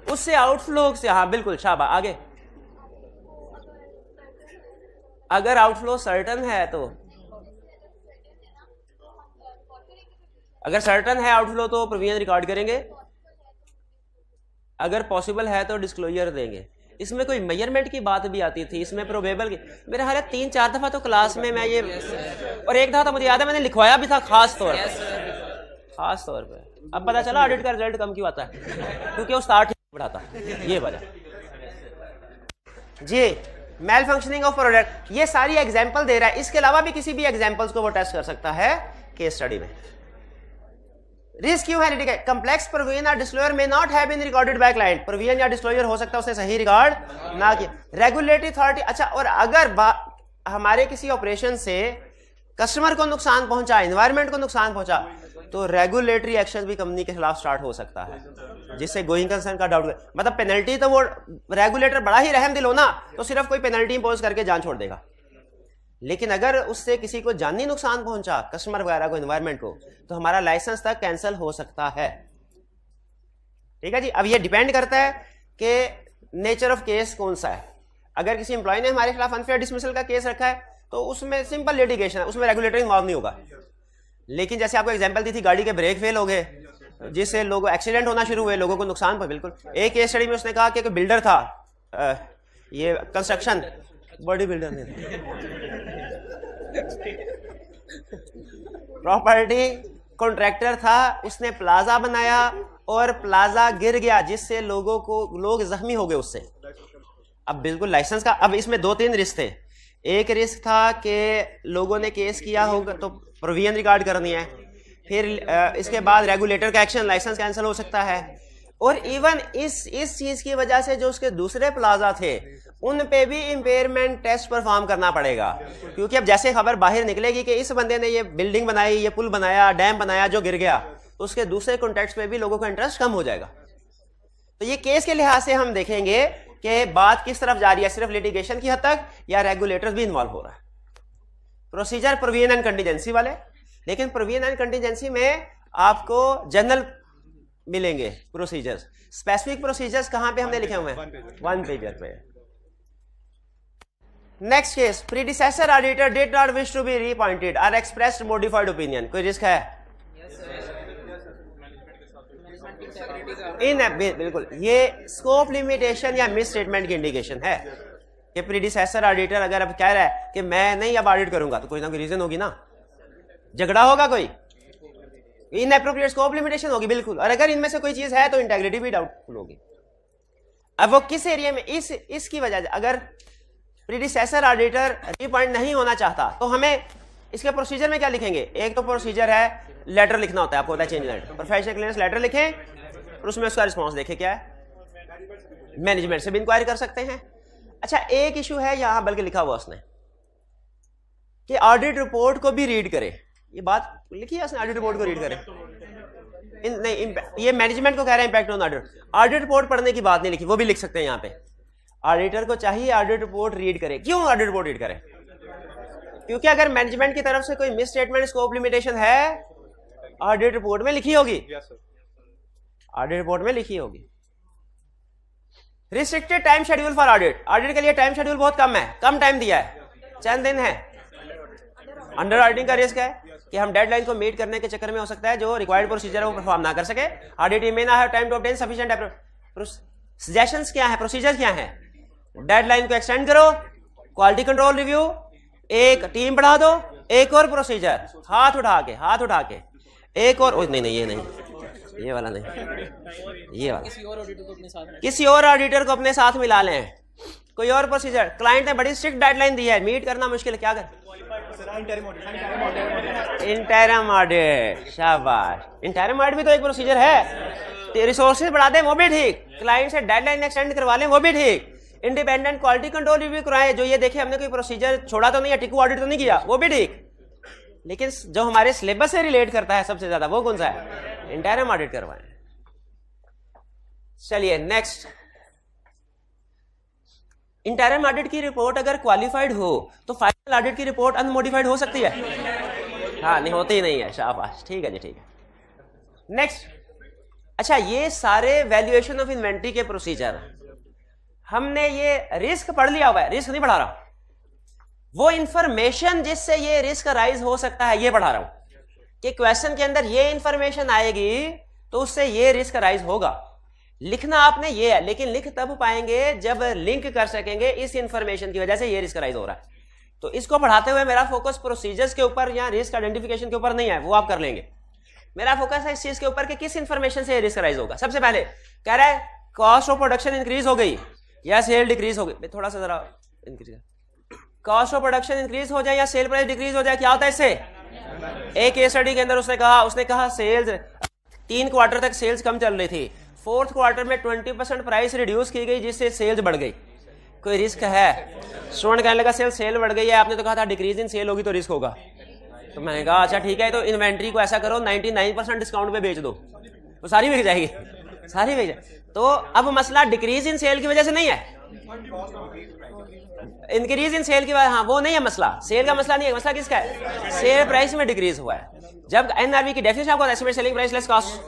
उससे आउटफ्लो से, हाँ बिल्कुल, शाबाश, आगे। अगर आउटफ्लो सर्टन है तो, अगर सर्टन है आउटफ्लो तो प्रोविजन रिकॉर्ड करेंगे, अगर पॉसिबल है तो डिस्क्लोजर देंगे। इसमें कोई मेजरमेंट की बात भी आती थी, इसमें प्रोबेबल की, मेरे ख्याल है 3-4 दफा तो क्लास में मैं ये और एक दफा तो मुझे याद है मैंने लिखवाया भी था खास तौर पे। अब पता चला ऑडिट का रिजल्ट कम क्यों आता है, क्योंकि वो स्टार्ट बढ़ाता, ये वजह जी। मेल फंक्शनिंग ऑफ प्रोडक्ट, ये सारी एग्जांपल दे रहा है, इसके अलावा भी किसी भी एग्जांपल्स को वो टेस्ट कर सकता है केस स्टडी में। रिस्क क्यों है? कंप्लेक्स प्रोविजन या डिस्क्लोजर में not have been recorded by client. Provision या डिस्क्लोजर हो सकता है उसने सही रिकॉर्ड ना किया। रेगुलेटरी अथॉरिटी, अच्छा, और अगर हमारे किसी ऑपरेशन से कस्टमर को नुकसान पहुंचा, एनवायरमेंट को नुकसान पहुंचा, तो रेगुलेटरी एक्शन भी कंपनी के खिलाफ स्टार्ट हो सकता है, जिससे गोइंग कंसर्न का डाउट, मतलब पेनल्टी तो वो रेगुलेटर बड़ा ही रहम दिल हो ना, तो सिर्फ कोई पेनल्टी इंपोज करके जान छोड़ देगा। लेकिन अगर उससे किसी को जानी नुकसान पहुंचा, कस्टमर वगैरह को, एनवायरमेंट को, तो हमारा लाइसेंस तक कैंसिल हो सकता है। ठीक है जी। अब ये डिपेंड करता है कि नेचर ऑफ केस कौन सा है। अगर किसी एम्प्लॉय ने हमारे खिलाफ अनफेयर डिसमिसल का केस रखा है तो उसमें सिंपल लिटिगेशन है, उसमें रेगुलेटर इन्वॉल्व नहीं होगा। लेकिन जैसे आपको एग्जांपल दी थी, गाड़ी के ब्रेक फेल हो गए जिससे लोगों एक्सीडेंट होना शुरू हुए, लोगों को नुकसान पर, बिल्कुल। एक केस स्टडी में उसने कहा कि कोई बिल्डर था, ये कंस्ट्रक्शन बॉडी बिल्डर ने प्रॉपर्टी कॉन्ट्रैक्टर था, उसने प्लाजा बनाया और प्लाजा गिर गया जिससे लोग जख्मी हो गए उससे। अब बिल्कुल लाइसेंस का, अब इसमें 2-3 रिस्क थे। एक रिस्क था कि लोगों ने केस किया होगा तो प्रोविजन रिकॉर्ड करनी है, फिर इसके बाद रेगुलेटर का एक्शन, लाइसेंस कैंसिल हो सकता है। और इवन इस चीज की वजह से जो उसके दूसरे प्लाजा थे उन पे भी इंपेयरमेंट टेस्ट परफॉर्म करना पड़ेगा, क्योंकि अब जैसे खबर बाहर निकलेगी कि इस बंदे ने ये बिल्डिंग बनाई, ये पुल बनाया, डैम बनाया जो गिर गया, तो उसके दूसरे कॉन्टेक्स्ट पे भी लोगों का इंटरेस्ट कम हो जाएगा। तो ये केस के लिहाज से हम देखेंगे कि बात किस तरफ जा रही है, सिर्फ लिटिगेशन की हद तक या रेगुलेटर्स भी इन्वॉल्व हो रहा है। प्रोसीजर प्रोविजन एंड कंटीजेंसी वाले, लेकिन प्रोविजन एंड कंटीजेंसी में आपको जनरल मिलेंगे प्रोसीजर्स। स्पेसिफिक प्रोसीजर्स कहां पे हमने लिखे हुए हैं? 1 पेजर पे। Next case, predecessor auditor did not wish to be reappointed और एक्सप्रेस्ड मॉडिफाइड ओपिनियन। कोई रिस्क है? बिल्कुल, ये स्कोप लिमिटेशन या मिस स्टेटमेंट की इंडिकेशन है कि प्रीडिसेसर ऑडिटर अगर अब कह रहा है कि मैं नहीं अब ऑडिट करूंगा, तो कोई ना कोई रीजन होगी ना, झगड़ा होगा, कोई इनएप्रोप्रिएट स्कोप लिमिटेशन होगी, बिल्कुल। और अगर इनमें से कोई चीज है तो इंटेग्रिटी भी डाउटफुल होगी। अब वो किस एरिया में, इसकी वजह से अगर प्रीडिसेसर ऑडिटर रीअपॉइंट नहीं होना चाहता तो हमें इसके प्रोसीजर में क्या लिखेंगे? एक तो प्रोसीजर है, लेटर लिखना होता है, आपको होता है change letter, professional clearance letter लिखें और उसमें उसका रिस्पॉन्स देखें क्या है, मैनेजमेंट से भी इंक्वायरी कर सकते हैं। अच्छा, एक इशू है यहां बल्कि लिखा हुआ उसने कि ऑडिट रिपोर्ट को भी रीड करे, ये बात लिखी है उसने, ऑडिट रिपोर्ट को रीड करे। नहीं, ये मैनेजमेंट को कह रहे हैं impact on audit, audit report पढ़ने की बात नहीं लिखी, वो भी लिख सकते हैं यहाँ पे। ऑडिटर को चाहिए ऑडिट रिपोर्ट रीड करे। क्यों ऑडिट रिपोर्ट रीड करे? क्योंकि अगर मैनेजमेंट की तरफ से कोई मिस स्टेटमेंट, स्कोप लिमिटेशन है, ऑडिट रिपोर्ट में लिखी होगी, ऑडिट रिपोर्ट में लिखी होगी। Restricted time schedule for audit, audit के लिए टाइम शेड्यूल बहुत कम है, कम टाइम दिया है, चंद दिन है। अंडर ऑडिटिंग का रिस्क है कि हम डेडलाइन को मीट करने के चक्कर में हो सकता है जो रिक्वायर्ड प्रोसीजर है वो परफॉर्म ना कर सके। ऑडिट में ना है time to obtain sufficient. Suggestions क्या है, प्रोसीजर क्या है? डेडलाइन को एक्सटेंड करो, क्वालिटी कंट्रोल रिव्यू, एक टीम बढ़ा दो, एक और प्रोसीजर, हाथ उठा के एक और नहीं ये नहीं, ये वाला नहीं, ये वाला किसी और ऑडिटर को अपने साथ मिला लें, कोई और प्रोसीजर। क्लाइंट ने बड़ी स्ट्रिक्ट डेडलाइन दी है, मीट करना मुश्किल है, क्या कर? इंटरिम ऑडिट, शाबाश, इंटरिम ऑडिट भी तो एक प्रोसीजर है। रिसोर्सेज बढ़ा दें वो भी ठीक, क्लाइंट से डेडलाइन एक्सटेंड करवा लें वो भी ठीक, इंडिपेंडेंट क्वालिटी कंट्रोल रिव्यू कराएं, जो ये देखे हमने कोई प्रोसीजर छोड़ा तो नहीं है, टिकू ऑडिट तो नहीं किया, वो भी ठीक। लेकिन जो हमारे सिलेबस से रिलेट करता है सबसे ज्यादा वो कौन सा है? इंटरिम ऑडिट करवाएं। चलिए नेक्स्ट, इंटरिम ऑडिट की रिपोर्ट अगर क्वालिफाइड हो तो फाइनल ऑडिट की रिपोर्ट अनमोडिफाइड हो सकती है? हाँ, नहीं होती नहीं है, शाबाश, ठीक है जी, ठीक है। नेक्स्ट, अच्छा, ये सारे वैल्यूएशन ऑफ इन्वेंट्री के प्रोसीजर हमने ये रिस्क पढ़ लिया हुआ है, रिस्क नहीं पढ़ा रहा, वो इंफॉर्मेशन जिससे ये रिस्क राइज हो सकता है ये पढ़ा रहा हूं कि क्वेश्चन के अंदर ये इंफॉर्मेशन आएगी तो उससे ये रिस्क राइज होगा। लिखना आपने ये है, लेकिन लिख तब पाएंगे जब लिंक कर सकेंगे इस इंफॉर्मेशन की वजह से ये रिस्क राइज हो रहा है। तो इसको पढ़ाते हुए मेरा फोकस प्रोसीजर्स के ऊपर या रिस्क आइडेंटिफिकेशन के ऊपर नहीं है, वो आप कर लेंगे। मेरा फोकस है इस चीज के ऊपर कि किस इंफॉर्मेशन से रिस्क राइज होगा। सबसे पहले कह रहा है कॉस्ट ऑफ प्रोडक्शन इंक्रीज हो गई या सेल डिक्रीज हो गई, थोड़ा सा जरा increase, cost of production increase हो जाए या सेल प्राइस डिक्रीज हो जाए, क्या होता है इससे? एक केस स्टडी के अंदर उसने कहा सेल्स 3 क्वार्टर तक सेल्स कम चल रही थी, 4th क्वार्टर में 20% प्राइस रिड्यूस की गई जिससे सेल्स बढ़ गई, कोई रिस्क है? स्टूडेंट कहने लगा सेल बढ़ गई है, आपने तो कहा था डिक्रीज इन सेल होगी तो रिस्क होगा। तो मैंने कहा अच्छा ठीक है, तो इन्वेंट्री को ऐसा करो 99% डिस्काउंट पे बेच दो, तो सारी बिक जाएगी, सारी बिक जाएगी। तो अब मसला डिक्रीज इन सेल की वजह से नहीं है, इंक्रीज इन सेल की वजह, हाँ वो नहीं है मसला, सेल का मसला नहीं है, मसला किसका है? सेल प्राइस में डिक्रीज हुआ है। जब एनआरबी की डेफिनेशन आपको estimate selling price less cost,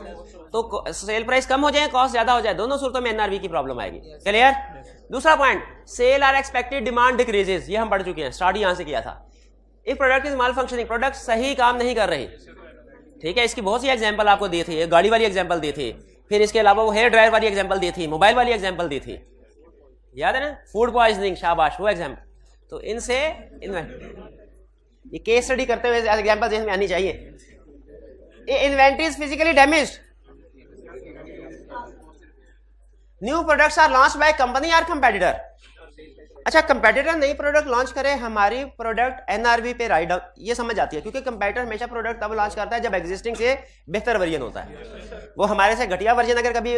तो सेल प्राइस कम हो जाए कॉस्ट ज्यादा हो जाए, दोनों सूरतों में एनआरबी की प्रॉब्लम आएगी। क्लियर? दूसरा point, sale or expected demand decreases, ये हम पढ़ चुके हैं, स्टार्ट यहां से किया था। If product is mall functioning, product सही काम नहीं कर रही, ठीक है, इसकी बहुत सी एग्जांपल आपको दी थी, गाड़ी वाली एग्जांपल दी थी, फिर इसके अलावा वो हेयर ड्रायर वाली एग्जांपल दी थी, मोबाइल वाली एग्जांपल दी थी, याद है ना, फूड पॉइजनिंग, शाबाश, वो एग्जांपल। तो इनसे ये केस स्टडी करते हुए एग्जांपल जैसे में आनी चाहिए। Inventory is physically damaged, new products are launched by company और कंपेटिटर। अच्छा, कंपेटिटर नई प्रोडक्ट लॉन्च करे, हमारी प्रोडक्ट एनआरबी पे राइट डाउन, ये समझ आती है, क्योंकि कंपेटिटर हमेशा प्रोडक्ट तब लॉन्च करता है जब एग्जिस्टिंग से बेहतर वर्जन होता है। वो हमारे से घटिया वर्जन अगर कभी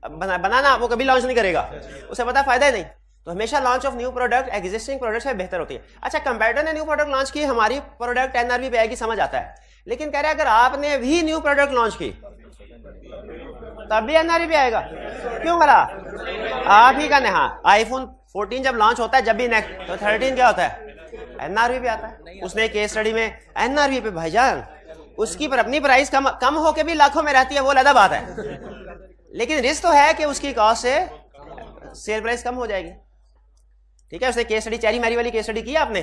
बनाना, वो कभी लॉन्च नहीं करेगा, उसे पता फायदा ही नहीं। तो हमेशा launch of new product existing product से बेहतर होती है। अच्छा, कंपेटिटर ने न्यू प्रोडक्ट लॉन्च की, हमारी प्रोडक्ट एनआरबी पे आएगी, समझ आता है, लेकिन कह रहे हैं अगर आपने भी न्यू प्रोडक्ट लॉन्च की तब भी एनआरबी पे आएगा, क्यों करा? आप ही का नहीं। हाँ, आईफोन 14 जब लॉन्च होता है, जब भी नेक्स्ट, तो 13 क्या होता है? एनआरबी पे आता है। उसने केस स्टडी में एनआरबी पे, भाईजान उसकी पर अपनी प्राइस कम होके भी लाखों में रहती है, वो अलग बात है, लेकिन रिस्क तो है कि उसकी कॉस्ट से सेल प्राइस कम हो जाएगी। ठीक है, उसने केस स्टडी चेरी मैरी वाली केस स्टडी की आपने?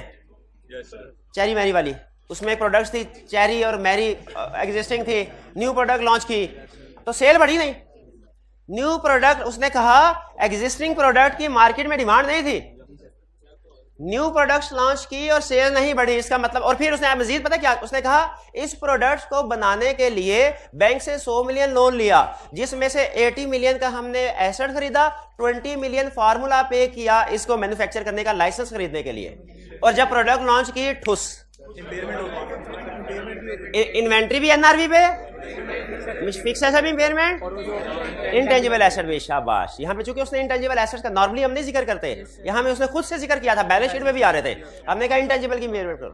चेरी मैरी वाली, उसमें प्रोडक्ट्स थी चेरी और मैरी एग्जिस्टिंग थी, न्यू प्रोडक्ट लॉन्च की तो सेल बढ़ी नहीं। न्यू प्रोडक्ट, उसने कहा एग्जिस्टिंग प्रोडक्ट की मार्केट में डिमांड नहीं थी, न्यू प्रोडक्ट्स लॉन्च की और सेल नहीं बढ़ी, इसका मतलब। और फिर उसने मजीद पता क्या उसने कहा, इस प्रोडक्ट्स को बनाने के लिए बैंक से 100 मिलियन लोन लिया, जिसमें से 80 मिलियन का हमने एसेट खरीदा, 20 मिलियन फार्मूला पे किया इसको मैन्युफैक्चर करने का लाइसेंस खरीदने के लिए, और जब प्रोडक्ट लॉन्च की ठुस इन्वेंट्री भी एनआरवी पे, फिक्स एसेट भी इम्पेयरमेंट, इंटेंजिबल एसेट भी। शाबाश। यहाँ पे चूंकि उसने इंटेंजिबल एसेट का नॉर्मली हम नहीं जिक्र करते, यहाँ में उसने खुद से जिक्र किया था, बैलेंस शीट में भी आ रहे थे, हमने कहा इंटेंजिबल की इम्पेयरमेंट करो।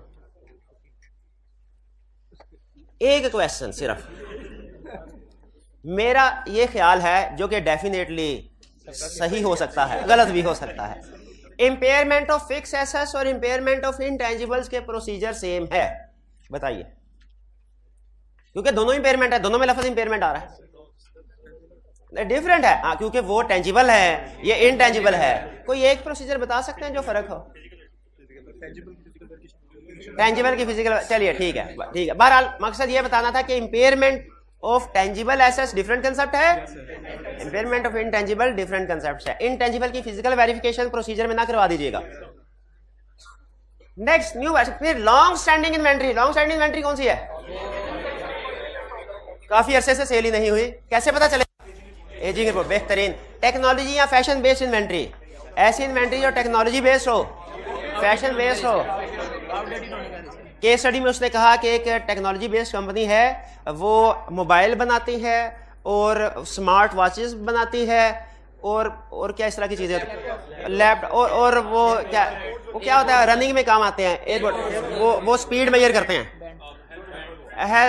एक क्वेश्चन सिर्फ मेरा ये ख्याल है, जो कि डेफिनेटली सही हो सकता है, गलत भी हो सकता है, इम्पेयरमेंट ऑफ फिक्स एसेट्स और इम्पेयरमेंट ऑफ इंटेंजिबल्स के प्रोसीजर सेम है? बताइए। क्योंकि दोनों इम्पेयरमेंट है, दोनों में लफ्ज इम्पेयरमेंट आ रहा है, डिफरेंट है। हाँ, क्योंकि वो टेंजिबल है, ये इनटेंजिबल है। कोई एक प्रोसीजर बता सकते हैं जो फर्क हो? टेंजिबल की फिजिकल, चलिए ठीक है, ठीक है। बहरहाल मकसद ये बताना था कि impairment of tangible assets different concept है, impairment of intangible different concept है। इनटेंजिबल की फिजिकल वेरिफिकेशन प्रोसीजर में ना करवा दीजिएगा। नेक्स्ट न्यू, फिर long standing inventory. Long standing inventory कौन सी है? काफी अरसे से सेल ही नहीं हुई, कैसे पता चलेगा? Ageing report. बेहतरीन। टेक्नोलॉजी या फैशन बेस्ड इन्वेंट्री, ऐसी इन्वेंट्री जो टेक्नोलॉजी बेस्ड हो, फैशन बेस्ड हो। केस स्टडी में उसने कहा कि एक टेक्नोलॉजी बेस्ड कंपनी है, वो मोबाइल बनाती है और स्मार्ट वॉचेस बनाती है और क्या इस तरह की चीजें, लैपटॉप और वो क्या होता है, रनिंग में काम आते हैं, एक वो स्पीड मेजर करते हैं,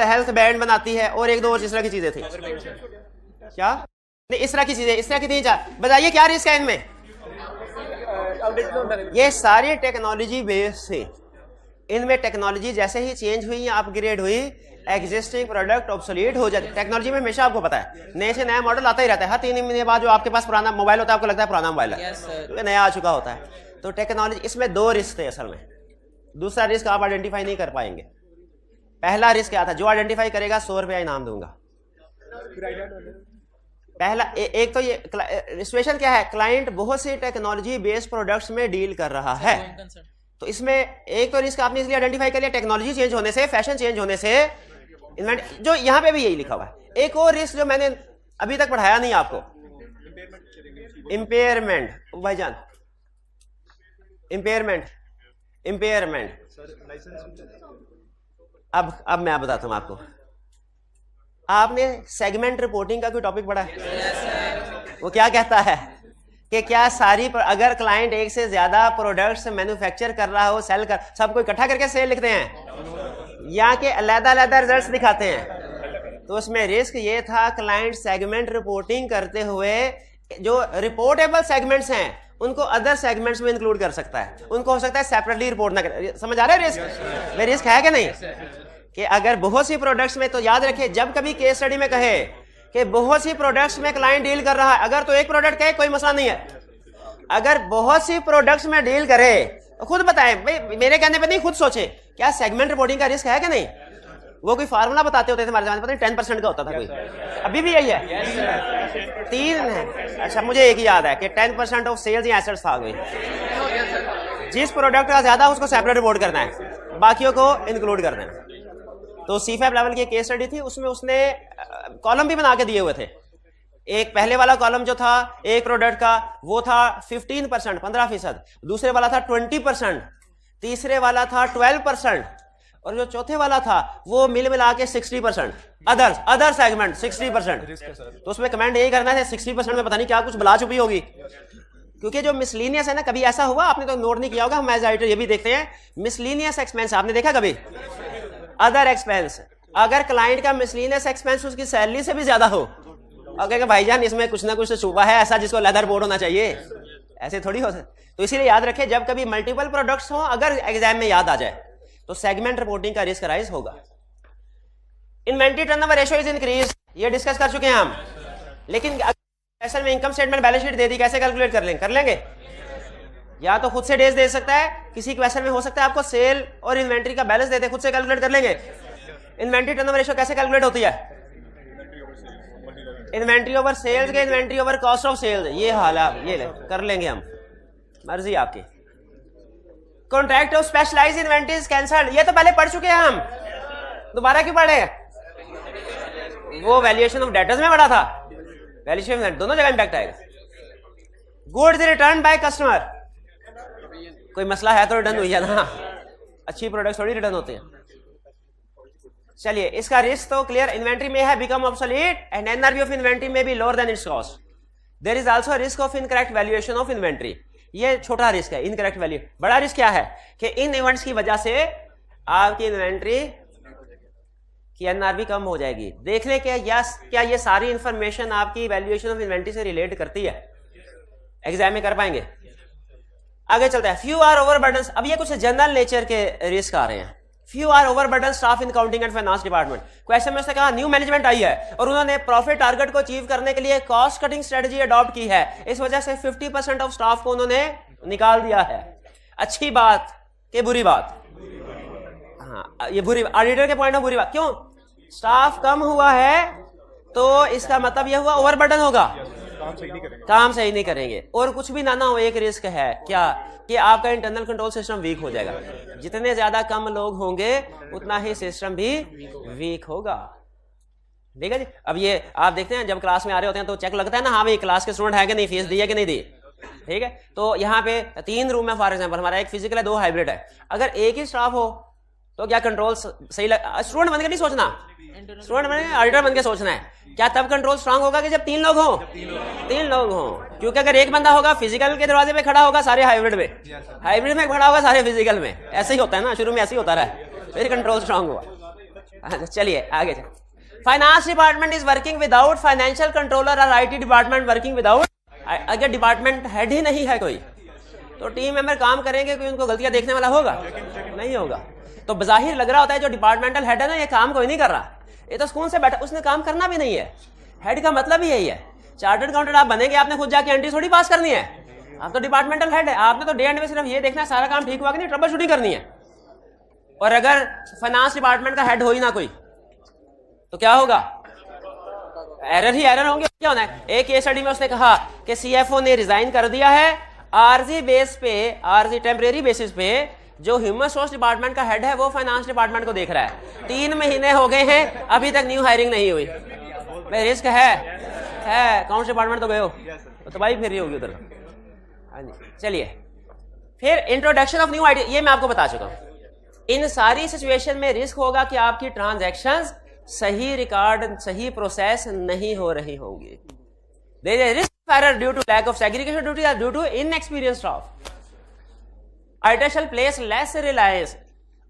हेल्थ बैंड बनाती है और एक दो और इस तरह की चीजें थी। क्या नहीं, इस तरह की चीजें, इस तरह की तीन चार। बताइए क्या रिस्क है इनमें? ये सारी टेक्नोलॉजी बेस्ड से, इनमें टेक्नोलॉजी जैसे ही चेंज हुई या अपग्रेड हुई, एग्जिस्टिंग प्रोडक्ट ऑब्सोलीट हो जाते। टेक्नोलॉजी में हमेशा आपको पता है नए से नया मॉडल आता ही रहता है। हर 3 महीने बाद जो आपके पास पुराना मोबाइल होता है, आपको लगता है पुराना मोबाइल है, क्योंकि नया आ चुका होता है। तो टेक्नोलॉजी, इसमें दो रिस्क थे असल में। दूसरा रिस्क आप आइडेंटिफाई नहीं कर पाएंगे। पहला रिस्क क्या था? जो आइडेंटिफाई करेगा 100 रुपया इनाम दूंगा। पहला एक तो ये सिचुएशन क्या है, क्लाइंट बहुत सी टेक्नोलॉजी बेस्ड प्रोडक्ट्स में डील कर रहा है, तो इसमें एक तो रिस्क आपने इसलिए आइडेंटिफाई कर लिया, टेक्नोलॉजी चेंज होने से, फैशन चेंज होने से, जो यहां पे भी यही लिखा हुआ है। एक और रिस्क जो मैंने अभी तक पढ़ाया नहीं आपको, इम्पेयरमेंट। भाईजान, इम्पेयरमेंट। अब मैं बताता हूं आपको। आपने सेगमेंट रिपोर्टिंग का कोई टॉपिक पढ़ा है? वो क्या कहता है कि क्या अगर क्लाइंट एक से ज्यादा प्रोडक्ट्स मैन्युफैक्चर कर रहा हो, सेल कर, सबको इकट्ठा करके सेल लिखते हैं या कि अलग-अलग रिजल्ट्स दिखाते हैं? तो उसमें रिस्क ये था, क्लाइंट सेगमेंट रिपोर्टिंग करते हुए जो रिपोर्टेबल सेगमेंट्स हैं उनको अदर सेगमेंट्स में इंक्लूड कर सकता है, उनको हो सकता है सेपरेटली रिपोर्ट ना कर। समझ आ रहा है रिस्क? वे रिस्क है कि नहीं? कि अगर बहुत सी प्रोडक्ट्स में, तो याद रखिए जब कभी केस स्टडी में कहे कि बहुत सी प्रोडक्ट्स में क्लाइंट डील कर रहा है, अगर तो एक प्रोडक्ट कहे कोई मसला नहीं है, अगर बहुत सी प्रोडक्ट्स में डील करे तो खुद बताएं भाई, मेरे कहने पे नहीं, खुद सोचे क्या सेगमेंट रिपोर्टिंग का रिस्क है कि नहीं? वो कोई फार्मूला बताते होते थे हमारे जमाने, पता नहीं 10% का होता था कोई, अभी भी यही है 3 है। अच्छा, मुझे एक ही याद है कि 10% ऑफ सेल्स या एसेट्स था कोई, जिस प्रोडक्ट का ज्यादा उसको सेपरेट रिपोर्ट करना है, बाकियों को इंक्लूड कर देना। तो C5 लेवल की केस स्टडी थी, उसमें उसने कॉलम भी बना के दिए हुए थे। एक पहले वाला कॉलम जो था एक प्रोडक्ट का, वो था 15%, 15%, दूसरे वाला था 20%, तीसरे वाला था 12%, और जो चौथे वाला था वो मिल मिला के 60%, अदर सेगमेंट 60%। तो उसमें कमेंट यही करना है 60% में पता नहीं क्या कुछ बला छुपी होगी, क्योंकि जो मिसलीनियस है ना, कभी ऐसा हुआ, आपने तो नोट नहीं किया होगा, हम एज राइटर ये भी देखते हैं, मिसलीनियस एक्सपेंस आपने देखा कभी? अदर एक्सपेंस, अगर क्लाइंट का मिसलीनियस एक्सपेंस उसकी सैलरी से भी ज्यादा हो, अगर भाईजान इसमें कुछ ना कुछ तो छुपा है ऐसा जिसको लेदर बोर्ड होना चाहिए, ऐसे थोड़ी हो सकता। तो इसीलिए याद रखें, जब कभी मल्टीपल प्रोडक्ट्स हो, अगर एग्जाम में याद आ जाए तो सेगमेंट रिपोर्टिंग का रिस्क राइज होगा। Inventory turnover ratio is increase, ये डिस्कस कर चुके हैं हम, लेकिन असल में इनकम स्टेटमेंट बैलेंस शीट दे दी, कैसे कैलकुलेट कर लेंगे? या तो खुद से डेज दे सकता है, किसी क्वेश्चन में हो सकता है आपको सेल और इन्वेंट्री का बैलेंस देते, खुद से कैलकुलेट कर लेंगे। इन्वेंट्री टर्नओवर रेशियो कैसे कैलकुलेट होती है? इन्वेंट्री ओवर सेल्स के inventory over cost of sales, ये हाल है, ये कर लेंगे हम, मर्जी आपकी। Contract of specialised inventories cancelled, ये तो पहले पढ़ चुके हैं हम, दोबारा क्यों पढ़े? वो वैल्यूएशन ऑफ डेटर्स में पढ़ा था, वैल्यूएशन दोनों जगह इंपैक्ट आएगा। गुड्स रिटर्न बाय कस्टमर, कोई मसला है तो रिटर्न हुई है ना, अच्छी प्रोडक्ट थोड़ी रिटर्न होते हैं। चलिए, इसका रिस्क तो क्लियर, इन्वेंट्री में है become obsolete and NRV of inventory may be lower than its cost. There is also risk of incorrect valuation of inventory. ये छोटा रिस्क है, इनकरेक्ट वैल्यू। बड़ा रिस्क क्या है कि इन इवेंट्स की वजह से आपकी इन्वेंट्री की एनआरवी कम हो जाएगी। देख ले क्या ये सारी इंफॉर्मेशन आपकी वैल्यूएशन ऑफ इन्वेंट्री से रिलेट करती है, एग्जाम में कर पाएंगे। आगे चलते हैं, फ्यू आर ओवरबर्डन। अब ये कुछ जनरल नेचर के रिस्क आ रहे हैं। Few are overburden staff in counting and finance department. Question में उसने कहा न्यू मैनेजमेंट आई है और उन्होंने प्रॉफिट टारगेट को अचीव करने के लिए कॉस्ट कटिंग स्ट्रेटजी अडॉप्ट की है, इस वजह से 50% ऑफ स्टाफ को उन्होंने निकाल दिया है। अच्छी बात कि बुरी बात? हाँ, ये बुरी, ऑडिटर के पॉइंट ऑफ बुरी बात। क्यों? स्टाफ कम हुआ है तो इसका मतलब यह हुआ ओवरबर्डन होगा, काम सही नहीं करेंगे। और कुछ भी ना हो, एक रिस्क है क्या कि आपका इंटरनल कंट्रोल सिस्टम वीक हो जाएगा। जितने ज्यादा कम लोग होंगे उतना ही सिस्टम भी वीक होगा। ठीक है जी। अब ये आप देखते हैं जब क्लास में आ रहे होते हैं तो चेक लगता है ना, हाँ भाई क्लास के स्टूडेंट है कि नहीं, फीस दी है कि नहीं दी। ठीक है, तो यहाँ पे 3 रूम है फॉर एग्जाम्पल, हमारा एक फिजिकल है, 2 हाइब्रिड है। अगर एक ही स्टाफ हो तो क्या कंट्रोल सही स्टूडेंट बन के नहीं सोचना, स्टूडेंट बन के ऑडिटर बन के सोचना है। क्या तब कंट्रोल स्ट्रांग होगा कि जब 3 लोग हों? 3 लोग हों, क्योंकि अगर एक बंदा होगा फिजिकल के दरवाजे पे खड़ा होगा, सारे हाइब्रिड में, हाइब्रिड में खड़ा होगा सारे फिजिकल में। ऐसे ही होता है ना, शुरू में ऐसे ही होता रहा है, फिर कंट्रोल स्ट्रांग हुआ। चलिए आगे चल। Finance department is working without financial controller और आईटी डिपार्टमेंट वर्किंग विदाउट। अगर डिपार्टमेंट हेड ही नहीं है कोई तो टीम मेंबर काम करेंगे, कोई उनको गलतियां देखने वाला होगा? नहीं होगा। तो बज़ाहिर लग रहा होता है जो डिपार्टमेंटल हेड है ना, ये काम कोई नहीं कर रहा, ये तो स्कूल से बैठा, उसने काम करना भी नहीं है। हेड का मतलब ही यही है। चार्टर्ड अकाउंटेंट आप बनेंगे, आपने खुद जाके एंट्री थोड़ी पास करनी है, आप तो डिपार्टमेंटल हेड है। आपने तो डे एंड में सिर्फ ये देखना है सारा काम ठीक हुआ कि नहीं, ट्रबल शूटिंग करनी है। और अगर फाइनेंस डिपार्टमेंट का हेड हो ही ना कोई तो क्या होगा? एरर ही एरर होंगे। क्या होना है? एक केस स्टडी में उसने कहा कि सीएफओ ने रिजाइन कर दिया है, आरजी बेस पे, आरजी टेम्परेरी बेसिस पे जो ह्यूमन रिसोर्स डिपार्टमेंट का हेड है वो फाइनेंस डिपार्टमेंट को देख रहा है। 3 महीने हो गए हैं, अभी तक न्यू हायरिंग नहीं हुई। भाई रिस्क है अकाउंट्स डिपार्टमेंट तो गए हो तो तबाही फिर रही होगी उधर। हाँ जी, चलिए फिर इंट्रोडक्शन ऑफ न्यू आइडिया, ये मैं आपको बता चुका हूं। इन सारी सिचुएशन में रिस्क होगा कि आपकी ट्रांजैक्शंस सही रिकॉर्ड, सही प्रोसेस नहीं हो रही होंगी। There is risk error due to lack of segregation duty और due to inexperienced staff. Auditor shall place less reliance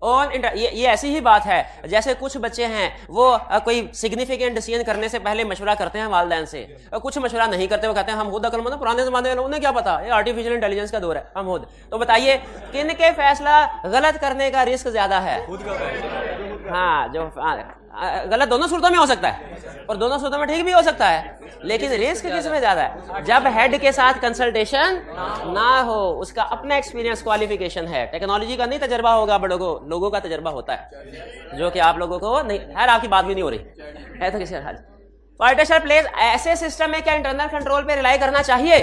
on, ये ऐसी ही बात है जैसे कुछ बच्चे हैं वो कोई सिग्निफिकेंट डिसीजन करने से पहले मशवरा करते हैं वालिदैन से, और कुछ मशवरा नहीं करते, वो कहते हैं हम खुद अक्लमंद, पुराने जमाने के लोगों ने क्या पता, ये आर्टिफिशियल इंटेलिजेंस का दौर है, हम खुद। तो बताइए किन के फैसला गलत करने का रिस्क ज्यादा है? हाँ, जो गलत दोनों सूरतों में हो सकता है और दोनों सूरतों में ठीक भी हो सकता है, लेकिन रिस्क किस में ज्यादा है? जब हेड के साथ कंसल्टेशन ना हो, उसका अपना एक्सपीरियंस क्वालिफिकेशन है, टेक्नोलॉजी का नहीं तजर्बा होगा, बड़ों को लोगों का तजर्बा होता है जो कि आप लोगों को नहीं है। आपकी बात भी नहीं हो रही है तो किसी हाल। ऑडिटर शैल प्लेस, ऐसे सिस्टम में क्या इंटरनल कंट्रोल पे रिलाई करना चाहिए?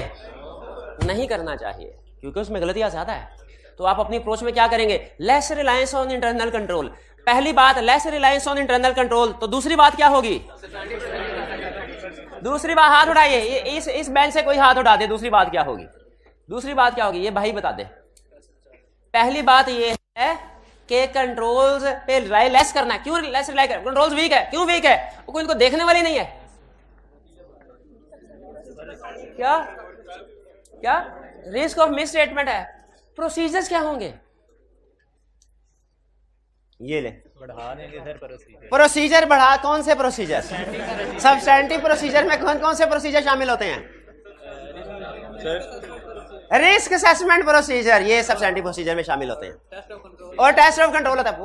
नहीं करना चाहिए, क्योंकि उसमें गलतियां ज्यादा है। तो आप अपनी अप्रोच में क्या करेंगे? Less reliance on internal control. पहली बात less reliance on internal control, तो दूसरी बात क्या होगी? दूसरी बात, हाथ उठाइए, इस बेंच से कोई हाथ उठा दे, दूसरी बात क्या होगी? दूसरी बात क्या होगी? ये भाई बता दे। पहली बात ये है कि कंट्रोल्स पे रिलाई लेस करना है। क्यों लेस रिलाई कर? कंट्रोल्स वीक है। क्यों वीक है? वो कोई इनको देखने वाली नहीं है। क्या क्या रिस्क ऑफ मिस स्टेटमेंट है। प्रोसीजर्स क्या होंगे? ये ले प्रोसीजर बढ़ा। कौन से प्रोसीजर? सब्सटेंटिव प्रोसीजर में कौन कौन से प्रोसीजर शामिल होते हैं? रिस्क असेसमेंट प्रोसीजर, ये सब्सटेंटिव प्रोसीजर में शामिल होते हैं। और टेस्ट ऑफ कंट्रोल होता है,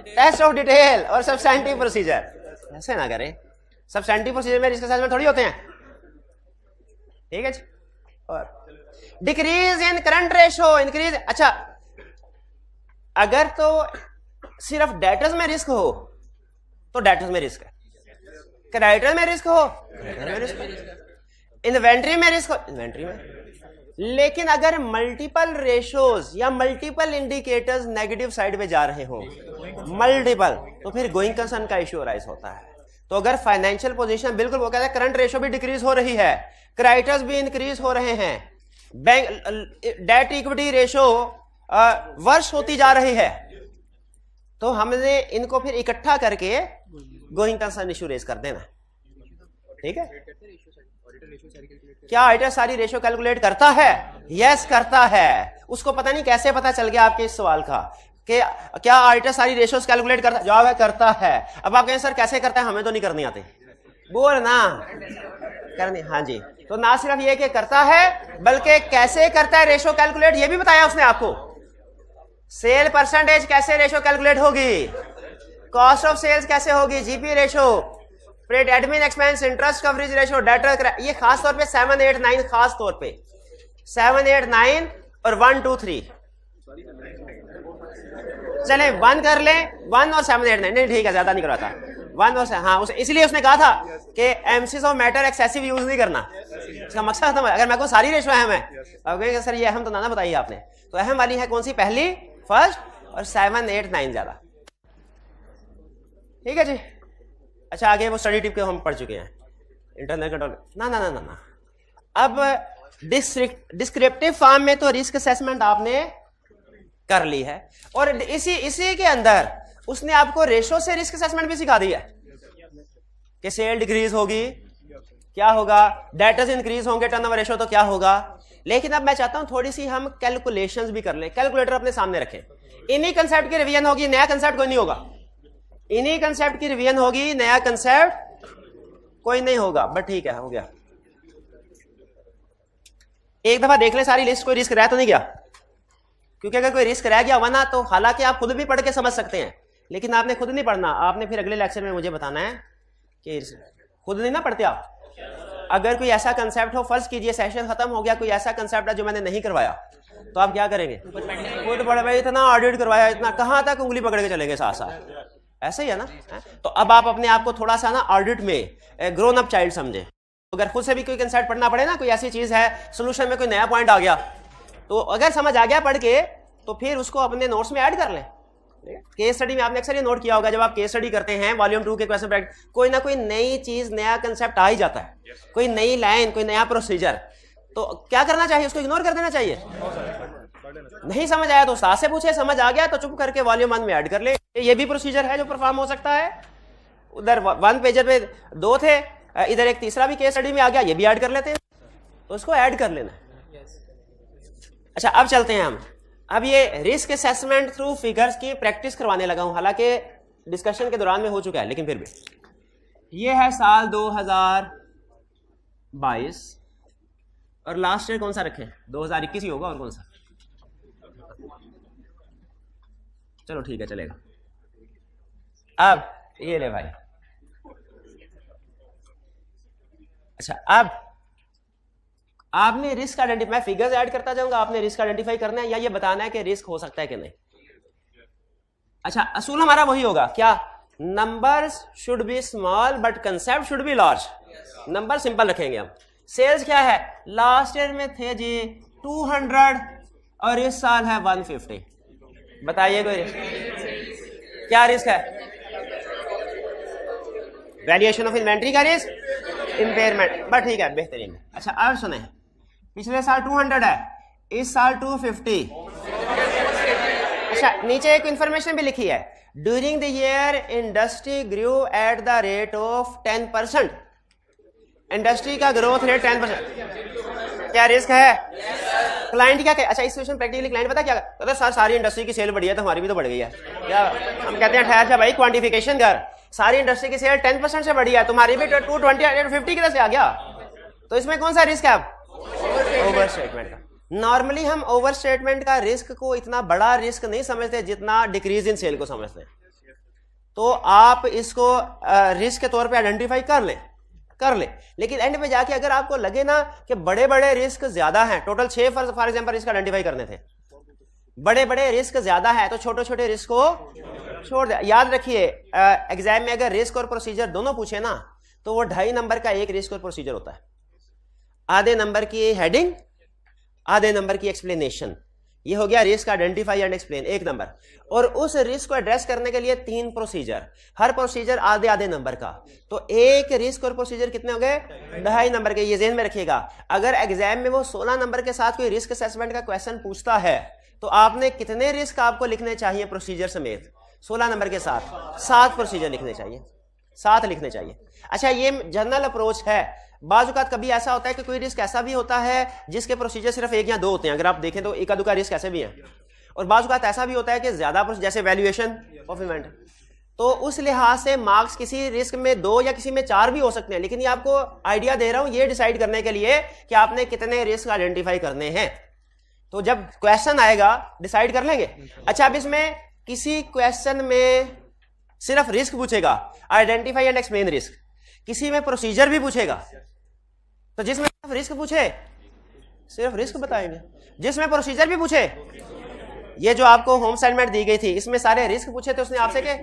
टेस्ट ऑफ डिटेल और सब्सटेंटिव प्रोसीजर। ऐसे ना करें, सब्सटेंटिव प्रोसीजर में रिस्क असेसमेंट थोड़ी होते हैं। ठीक है जी। और decrease in current ratio, increase. अच्छा, अगर तो सिर्फ डेटर्स में रिस्क हो तो डेटर्स में रिस्क है, क्रेडिटर में रिस्क हो, इन्वेंट्री में रिस्क हो, इन्वेंट्री में। लेकिन अगर मल्टीपल रेशोज या मल्टीपल इंडिकेटर्स नेगेटिव साइड पे जा रहे हो, मल्टीपल, तो फिर गोइंग कंसर्न का इश्यू राइज होता है। तो अगर फाइनेंशियल पोजीशन बिल्कुल, वो कहता है करंट रेशो भी डिक्रीज हो रही है, क्रेडिटर्स भी इंक्रीज हो रहे हैं, बैंक डेट इक्विटी रेशो वर्ष होती जा रही है, तो हमने इनको फिर इकट्ठा करके गोइंग कंसर्न इशू रेज कर देना। ठीक है, क्या ऑडिटर सारी रेशियो कैलकुलेट करता है? यस करता है। उसको पता नहीं कैसे पता चल गया आपके इस सवाल का कि क्या ऑडिटर सारी रेशियोज कैलकुलेट करता है? जवाब है करता है। अब आप कहें सर कैसे करता है, हमें तो नहीं करनी आती। बोल ना करनी, हाँ जी। तो ना सिर्फ ये कि करता है बल्कि कैसे करता है रेशियो कैलकुलेट, ये भी बताया उसने आपको। सेल परसेंटेज कैसे रेशियो कैलकुलेट होगी, कॉस्ट ऑफ सेल्स कैसे होगी, जीपी रेशियो, फिर admin expense, interest coverage ratio, debtor, ये खास तौर पे 7, 8, 9, खास तौर पे 7, 8, 9 और 1, 2, 3। चले 1 कर ले, 1 और 7, 8, 9, नहीं ठीक है, ज्यादा नहीं करवाता 1 और हाँ, इसलिए उसने कहा था कि MCs of matter excessive use नहीं करना। इसका मकसद खत्म है। अगर मेरे को सारी रेशियो अहम है, अब कहेंगे सर ये अहम तो ना बताइए आपने, तो अहम वाली है कौन सी, पहली, फर्स्ट, और 7, 8, 9 ज्यादा। ठीक है जी। अच्छा आगे वो स्टडी टिप के हम पढ़ चुके हैं, इंटरनल कंट्रोल ना ना ना ना ना। अब डिस्क्रिप्टिव फॉर्म में तो रिस्क असेसमेंट आपने कर ली है, और इसी के अंदर उसने आपको रेशो से रिस्क असेसमेंट भी सिखा दी है कि सेल डिक्रीज होगी क्या होगा, डेटर्स इंक्रीज होंगे टर्नओवर रेशो तो क्या होगा। लेकिन अब मैं चाहता हूं थोड़ी सी हम कैलकुलेशंस भी कर लें, कैलकुलेटर अपने सामने रखें। इन्हीं कंसेप्ट की रिवीजन होगी, नया कंसेप्ट कोई नहीं होगा। इन्हीं कंसेप्ट की रिवीजन होगी, नया कंसेप्ट कोई नहीं होगा। बट ठीक है, हो गया। एक दफा देख ले सारी लिस्ट, कोई रिस्क रह तो नहीं गया, क्योंकि अगर कोई रिस्क रह गया वरना तो हालांकि आप खुद भी पढ़ के समझ सकते हैं, लेकिन आपने खुद नहीं पढ़ना। आपने फिर अगले लेक्चर में मुझे बताना है कि खुद नहीं ना पढ़ते आप। अगर कोई ऐसा कंसेप्ट हो, फर्ज कीजिए सेशन खत्म हो गया, कोई ऐसा कंसेप्ट है जो मैंने नहीं करवाया, तो आप क्या करेंगे, खुद पढ़े भाई इतना ऑडिट करवाया, इतना कहां तक उंगली पकड़ के चलेंगे साथ साथ, ऐसे ही है ना। तो अब आप अपने आप को थोड़ा सा ना ऑडिट में ग्रोन अप चाइल्ड समझे। अगर खुद से भी कोई कंसेप्ट पढ़ना पड़े ना, कोई ऐसी चीज है सोल्यूशन में कोई नया पॉइंट आ गया, तो अगर समझ आ गया पढ़ के, तो फिर उसको अपने नोट्स में ऐड कर लें। केस स्टडी में आपने अक्सर ये नोट किया होगा, जब आप केस स्टडी करते हैं वॉल्यूम 2 के क्वेश्चन प्रैक्टिस, कोई ना कोई नई चीज, नया कंसेप्ट आ ही जाता है, कोई नई लाइन, कोई नया प्रोसीजर। तो क्या करना चाहिए, उसको इग्नोर कर देना चाहिए। नहीं समझ आया तो उस्ताद से पूछे, समझ आ गया तो चुप करके वॉल्यूम 1 में ऐड कर ले। ये भी प्रोसीजर है जो परफॉर्म हो सकता है। उधर 1 पेजर पे 2 थे, इधर एक तीसरा भी केस स्टडी में आ गया, ये भी ऐड कर लेते हैं, तो उसको ऐड कर लेना। अच्छा अब चलते हैं हम। अब ये रिस्क असेसमेंट थ्रू फिगर्स की प्रैक्टिस करवाने लगा हूं, हालांकि डिस्कशन के दौरान में हो चुका है, लेकिन फिर भी ये है साल 2022 और लास्ट ईयर कौन सा रखें, 2021 ही होगा, और कौन सा, चलो ठीक है चलेगा। अब ये ले भाई, अच्छा अब आपने रिस्क आइडेंटिफाई, मैं फिगर्स ऐड करता जाऊंगा, आपने रिस्क आइडेंटिफाई करना है या ये बताना है कि रिस्क हो सकता है कि नहीं। अच्छा असूल हमारा वही होगा क्या, numbers should be small but concept should be large. Number simple रखेंगे हम। सेल्स क्या है, लास्ट ईयर में थे जी 200 और इस साल है 150। बताइए कोई क्या रिस्क है, वैल्यूएशन ऑफ इन्वेंट्री का रिस्क, इंपेयरमेंट, बट ठीक है बेहतरीन। अच्छा अब सुने, पिछले साल 200 है, इस साल 250। अच्छा नीचे एक इंफॉर्मेशन भी लिखी है, during the year industry grew at the rate of 10%। Industry का ग्रोथ रेट 10%, क्या रिस्क है, क्लाइंट क्या, अच्छा इस सिचुएशन प्रैक्टिकली क्लाइंट पता क्या कहता है, सर सारी इंडस्ट्री की सेल बढ़ी है तो हमारी भी तो बढ़ गई है। क्या हम कहते हैं ठहर जा भाई, क्वांटिफिकेशन कर, सारी इंडस्ट्री की सेल 10% से बढ़ी है, तुम्हारी भी 220 250 की तरह से आ गया, तो इसमें कौन सा रिस्क है, ओवर स्टेटमेंट का। नॉर्मली हम ओवर स्टेटमेंट का रिस्क को इतना बड़ा रिस्क नहीं समझते जितना डिक्रीज इन सेल को समझते हैं। तो आप इसको रिस्क के तौर पे आइडेंटिफाई कर ले, लेकिन एंड में जाके अगर आपको लगे ना कि बड़े बड़े रिस्क ज्यादा हैं, total 6 for example risk identify करने थे, बड़े बड़े रिस्क ज्यादा है तो छोटे छोटे रिस्क को छोड़ दे। याद रखिए एग्जाम में अगर रिस्क और प्रोसीजर दोनों पूछे ना, तो वो 2.5 नंबर का एक रिस्क और प्रोसीजर होता है, आधे नंबर की हेडिंग, आधे नंबर की एक्सप्लेनेशन। ये हो गया रिस्क आइडेंटिफाई एंड एक्सप्लेन, एक नंबर। और उस रिस्क को एड्रेस करने के लिए 3 प्रोसीजर, हर प्रोसीजर आधे आधे नंबर का। तो एक रिस्क और प्रोसीजर कितने हो गए? 2.5 नंबर के। ये ज़हन में रखिएगा, अगर एग्जाम में वो 16 नंबर के साथ कोई रिस्क असेसमेंट का क्वेश्चन पूछता है तो आपने कितने रिस्क आपको लिखने चाहिए प्रोसीजर समेत? 16 नंबर के साथ 7 प्रोसीजर लिखने चाहिए, 7 लिखने चाहिए। अच्छा, ये जनरल अप्रोच है। बाज़-औक़ात कभी ऐसा होता है कि कोई रिस्क ऐसा भी होता है जिसके प्रोसीजर सिर्फ 1 या 2 होते हैं, अगर आप देखें तो एक आधे रिस्क ऐसे भी हैं। और बाज़-औक़ात ऐसा भी होता है कि ज्यादा, जैसे वैल्यूएशन ऑफ इवेंट, तो उस लिहाज से मार्क्स किसी रिस्क में 2 या किसी में 4 भी हो सकते हैं। लेकिन ये आपको आइडिया दे रहा हूं ये डिसाइड करने के लिए कि आपने कितने रिस्क आइडेंटिफाई करने हैं। तो जब क्वेश्चन आएगा डिसाइड कर लेंगे। अच्छा, अब इसमें किसी क्वेश्चन में सिर्फ रिस्क पूछेगा, आइडेंटिफाई एंड एक्सप्लेन रिस्क, किसी में प्रोसीजर भी पूछेगा। तो जिसमें सिर्फ रिस्क पूछे सिर्फ रिस्क बताएंगे, जिसमें प्रोसीजर भी पूछे, ये जो आपको होम असाइनमेंट दी गई थी इसमें सारे रिस्क पूछे थे उसने आपसे, के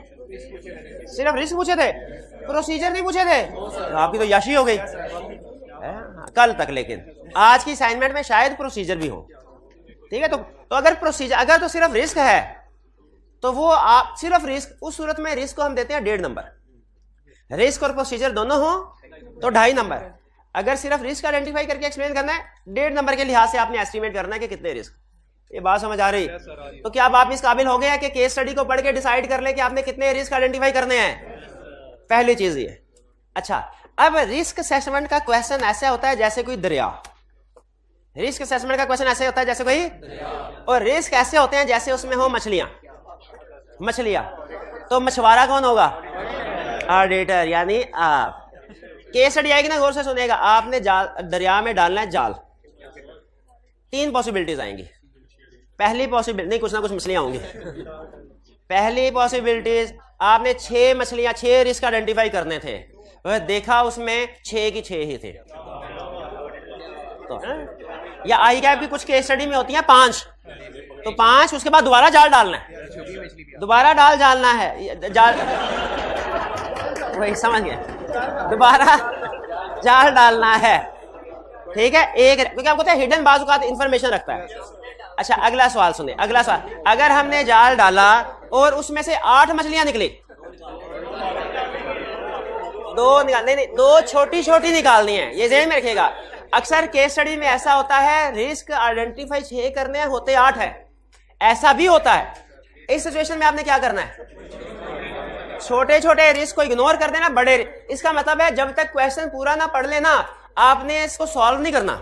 सिर्फ रिस्क पूछे थे, प्रोसीजर नहीं पूछे थे, तो आपकी तो याशी हो गई कल तक। लेकिन आज की असाइनमेंट में शायद प्रोसीजर भी हो, ठीक है। तो अगर प्रोसीजर, अगर तो सिर्फ रिस्क है तो वो आप सिर्फ रिस्क, उस सूरत में रिस्क को हम देते हैं 1.5 नंबर। रिस्क और प्रोसीजर दोनों हो तो 2.5 नंबर। अगर सिर्फ रिस्क आइडेंटिफाई करके एक्सप्लेन करना है 1.5 नंबर के लिहाज से आपने एस्टिमेट करना है कि कितने रिस्क। ये बात समझ आ रही? तो क्या अब आप इस काबिल हो गए कि केस स्टडी को पढ़ के डिसाइड कर ले कि आपने कितने रिस्क आइडेंटिफाई करने हैं? पहली चीज ये। अच्छा, अब रिस्क असेसमेंट का क्वेश्चन ऐसा होता है जैसे कोई दरिया। रिस्क असेसमेंट का क्वेश्चन ऐसे होता है जैसे कोई दरिया, और रिस्क ऐसे होते हैं जैसे उसमें हो मछलियां। तो मछुआरा कौन होगा? ऑडिटर, यानी आप। केस स्टडी आएगी ना, गौर से सुनेगा। आपने जाल दरिया में डालना है जाल, 3 पॉसिबिलिटीज आएंगी। पहली पॉसिबिलिटी, नहीं कुछ ना कुछ मछलियां होंगी। पहली पॉसिबिलिटीज, आपने 6 मछलियां, 6 रिस्क आइडेंटिफाई करने थे, वह देखा उसमें 6 की 6 ही थे। तो या आई कैप की कुछ केस स्टडी में होती है 5, तो 5, उसके बाद दोबारा जाल डालना है, दोबारा डालना है जाल, वही समझ गए, दोबारा जाल डालना है, ठीक है। एक, क्योंकि आपको हिडन बाज़-औक़ात इंफॉर्मेशन रखता है। अच्छा, अगला सवाल सुने, अगला सवाल। अगर हमने जाल डाला और उसमें से 8 मछलियां निकली, 2 निकाल, नहीं 2 छोटी छोटी निकालनी है, ये ज़हन में रखिएगा। अक्सर केस स्टडी में ऐसा होता है रिस्क आइडेंटिफाई 6 करने होते 8 है, ऐसा भी होता है। इस सिचुएशन में आपने क्या करना है? छोटे छोटे रिस्क को इग्नोर कर देना, बड़े। इसका मतलब है जब तक क्वेश्चन पूरा ना पढ़ लेना आपने इसको सॉल्व नहीं करना,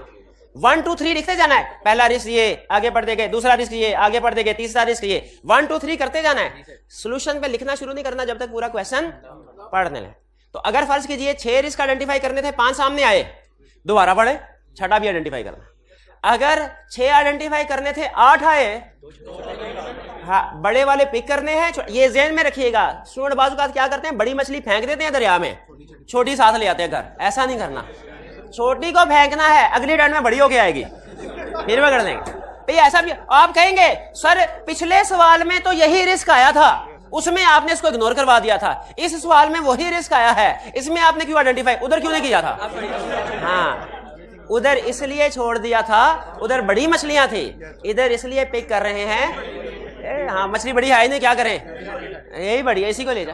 1 2 3 लिखते जाना है। पहला रिस्क ये, आगे पढ़ते गए, दूसरा रिस्क ये, आगे पढ़ते गए, तीसरा रिस्क ये, 1 2 3 करते जाना है। सोल्यूशन पे लिखना शुरू नहीं करना जब तक पूरा क्वेश्चन पढ़ने ले। तो अगर फर्ज कीजिए 6 रिस्क आइडेंटिफाई करने थे, 5 सामने आए, दोबारा पढ़े, 6ठा भी आइडेंटिफाई करना। अगर 6 आइडेंटिफाई करने थे, 8 आए, हाँ, बड़े वाले पिक करने हैं। ये ज़हन में रखिएगा, स्टूडेंट बाज़-औक़ात क्या करते हैं, बड़ी मछली फेंक देते हैं दरिया में, छोटी साथ ले आते हैं घर। ऐसा नहीं करना, छोटी को फेंकना है, अगली टर्न में बड़ी होके आएगी, फिर पकड़ लेंगे। भाई ऐसा भी आप कहेंगे सर पिछले सवाल में तो यही रिस्क आया था, उसमें आपने इसको इग्नोर करवा दिया था, इस सवाल में वही रिस्क आया है, इसमें आपने क्यों आइडेंटिफाई, उधर क्यों नहीं किया था? हाँ, उधर इसलिए छोड़ दिया था, उधर बड़ी मछलियां थी, इधर इसलिए पिक कर रहे हैं। हाँ, मछली बड़ी है नहीं, क्या करें, यही बड़ी है, इसी को ले जा।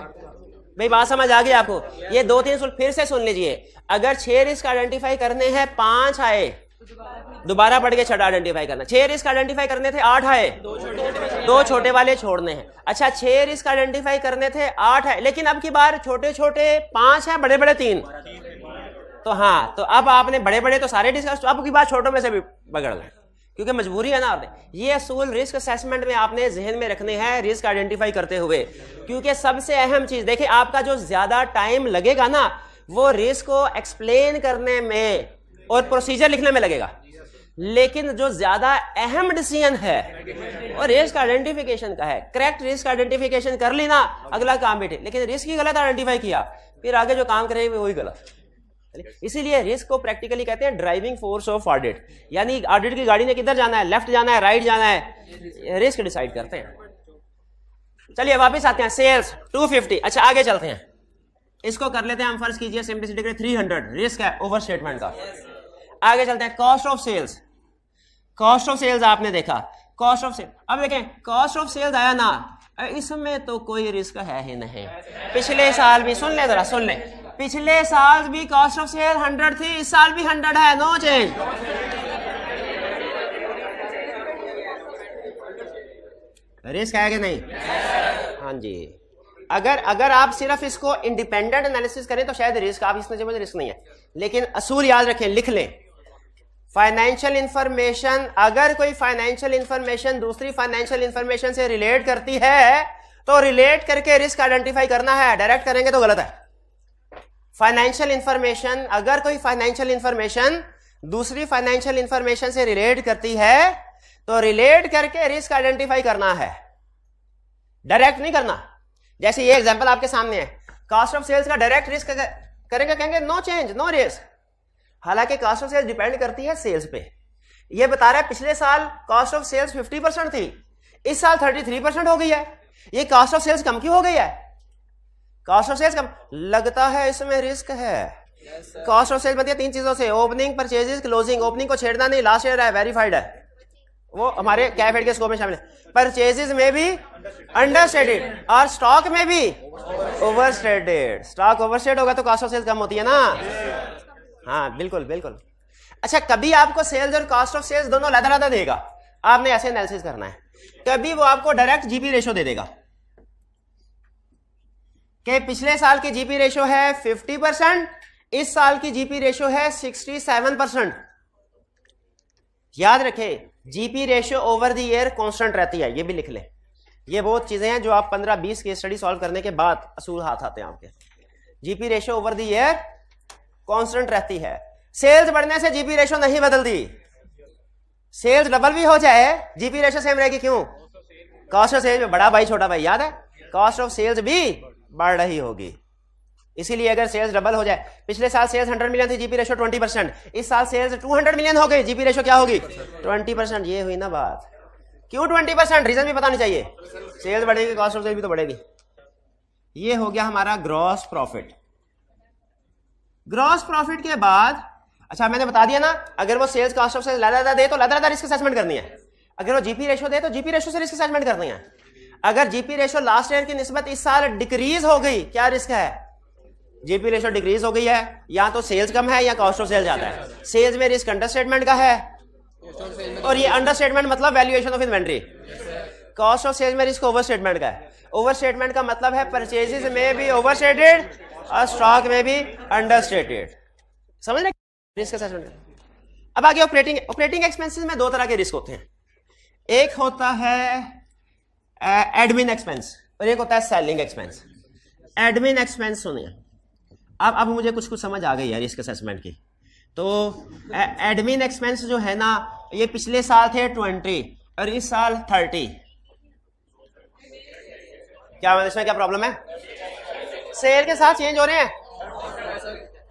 भाई बात समझ आ गई आपको? ये 2-3 फिर से सुन लीजिए। अगर 6 रिस्क आइडेंटिफाई करने हैं, 5 आए, दोबारा पढ़ के 6 आइडेंटिफाई करना। 6 रिस्क आइडेंटिफाई करने थे, 8 आए, 2 छोटे वाले छोड़ने हैं। अच्छा, 6 रिस्क आइडेंटिफाई करने थे, 8 है, लेकिन अब की बार छोटे छोटे 5 हैं, बड़े बड़े 3। तो हाँ, तो अब आपने बड़े बड़े तो सारे डिस्कस, अब की बात छोटों में से भी पकड़ लें, क्योंकि मजबूरी है ना आपने। ये असूल रिस्क असेसमेंट में आपने जहन में रखने हैं रिस्क आइडेंटिफाई करते हुए, क्योंकि सबसे अहम चीज देखिए, आपका जो ज्यादा टाइम लगेगा ना वो रिस्क को एक्सप्लेन करने में और प्रोसीजर लिखने में लगेगा, लेकिन जो ज्यादा अहम डिसीजन है वो रिस्क आइडेंटिफिकेशन का है। करेक्ट रिस्क आइडेंटिफिकेशन कर ली ना, अगला काम भी ठीक, लेकिन रिस्क ही गलत आइडेंटिफाई किया, फिर आगे जो काम करेंगे वही गलत। इसीलिए रिस्क को प्रैक्टिकली कहते हैं ड्राइविंग फोर्स ऑफ ऑडिट, यानी ऑडिट की गाड़ी ने किधर जाना है, लेफ्ट जाना है, राइट जाना है, रिस्क डिसाइड करते हैं। चलिए वापस आते हैं, सेल्स 250। अच्छा, आगे चलते हैं, इसको कर लेते हैं हम, फर्ज कीजिए सिंपलिसिटी के 300 रिस्क है ओवर स्टेटमेंट का। आगे चलते हैं, cost of sales. Cost of sales आपने देखा, कॉस्ट ऑफ सेल, अब देखें कॉस्ट ऑफ सेल्स आया ना, इसमें तो कोई रिस्क है ही नहीं। पिछले साल भी सुन ले जरा, सुन ले, पिछले साल भी कॉस्ट ऑफ सेल 100 थी, इस साल भी 100 है, नो चेंज। रिस्क है कि नहीं? हाँ जी। अगर आप सिर्फ इसको इंडिपेंडेंट एनालिसिस करें तो शायद रिस्क, आप इस नजर में रिस्क नहीं है, लेकिन असूल याद रखें, लिख लें। फाइनेंशियल इंफॉर्मेशन, अगर कोई फाइनेंशियल इंफॉर्मेशन दूसरी फाइनेंशियल इंफॉर्मेशन से रिलेट करती है तो रिलेट करके रिस्क आइडेंटिफाई करना है, डायरेक्ट करेंगे तो गलत है। फाइनेंशियल इंफॉर्मेशन, अगर कोई फाइनेंशियल इंफॉर्मेशन दूसरी फाइनेंशियल इंफॉर्मेशन से रिलेट करती है तो रिलेट करके रिस्क आइडेंटिफाई करना है, डायरेक्ट नहीं करना। जैसे ये एग्जांपल आपके सामने है, कॉस्ट ऑफ सेल्स का डायरेक्ट रिस्क करेंगे, कहेंगे नो चेंज नो रिस्क, हालांकि कॉस्ट ऑफ सेल्स डिपेंड करती है सेल्स पे। ये बता रहा है पिछले साल कॉस्ट ऑफ सेल्स 50% थी, इस साल 33% हो गई है, ये कॉस्ट ऑफ सेल्स कम क्यों हो गई है? कॉस्ट ऑफ सेल्स कम, लगता है इसमें रिस्क है। कॉस्ट ऑफ सेल्स बनती है 3 चीजों से, ओपनिंग, परचेजेस, क्लोजिंग। ओपनिंग को छेड़ना नहीं, लास्ट ईयर है, वेरीफाइड है, वो हमारे कैफेड के स्कोप में शामिल है। परचेजेस में भी अंडरस्टेटेड और स्टॉक में भी ओवरस्टेटेड। स्टॉक ओवरस्टेट होगा तो कॉस्ट ऑफ सेल्स कम होती है ना। हाँ बिल्कुल बिल्कुल। अच्छा, कभी आपको सेल्स और कॉस्ट ऑफ सेल्स दोनों लदा देगा, आपने ऐसे एनालिसिस करना है। कभी वो आपको डायरेक्ट जीपी रेशो दे देगा कि पिछले साल की जीपी रेशो है 50%, इस साल की जीपी रेशो है 67%। याद रखें, GP ratio over the year constant रहती है, ये भी लिख लें। ये बहुत चीजें हैं जो आप 15-20 केस स्टडी सॉल्व करने के बाद असूल हाथ आते हैं आपके। GP ratio over the year constant रहती है। सेल्स बढ़ने से जीपी रेशो नहीं बदलती, सेल्स डबल भी हो जाए जीपी रेशो सेम रहेगी। क्यों? कॉस्ट ऑफ सेल्स में बड़ा भाई छोटा भाई, याद है, कॉस्ट ऑफ सेल्स भी बढ़ रही होगी। इसीलिए अगर सेल्स डबल हो जाए, पिछले साल सेल्स 100 मिलियन थी, जीपी रेशो 20%, इस साल सेल्स 200 मिलियन हो गई, जीपी रेशो क्या होगी? 20%। ये हुई ना बात। क्यों 20%? रीजन भी बतानी चाहिए। सेल्स बढ़ेगी, कॉस्ट ऑफ सेल्स भी तो बढ़ेगी। ये हो गया हमारा ग्रॉस प्रॉफिट। ग्रॉस प्रॉफिट के बाद, अच्छा मैंने बता दिया ना, अगर वो सेल्स कॉस्ट ऑफ सेल्स लदा दे तो लदा रिस्क असेसमेंट करनी है। अगर वो जीपी रेशो दे तो जीपी रेशो से रिस्क असेसमेंट करनी है। अगर जीपी रेशो लास्ट ईयर की निस्बत इस साल डिक्रीज हो गई, क्या रिस्क है? जीपी रेशो डिक्रीज हो गई है, या तो सेल्स कम है या कॉस्ट ऑफ सेल्स ज्यादा है। सेल्स में रिस्क अंडरस्टेटमेंट का है, और ये अंडरस्टेटमेंट मतलब valuation of inventory. Cost of sales में रिस्क ओवरस्टेटमेंट का है। ओवरस्टेटमेंट का मतलब है परचेजेस में भी ओवरस्टेटेड और स्टॉक में भी अंडरस्टेटेड। समझ रहे रिस्क असेसमेंट। अब आगे ऑपरेटिंग एक्सपेंसेस में 2 तरह के रिस्क होते हैं, एक होता है एडमिन एक्सपेंस और एक होता है सेलिंग एक्सपेंस। एडमिन एक्सपेंस सुनिए, अब मुझे कुछ समझ आ गई है रिस्क असेसमेंट की। तो एडमिन एक्सपेंस जो है ना, ये पिछले साल थे 20 और इस साल 30। क्या इसमें क्या प्रॉब्लम है? सेल के साथ चेंज हो रहे हैं।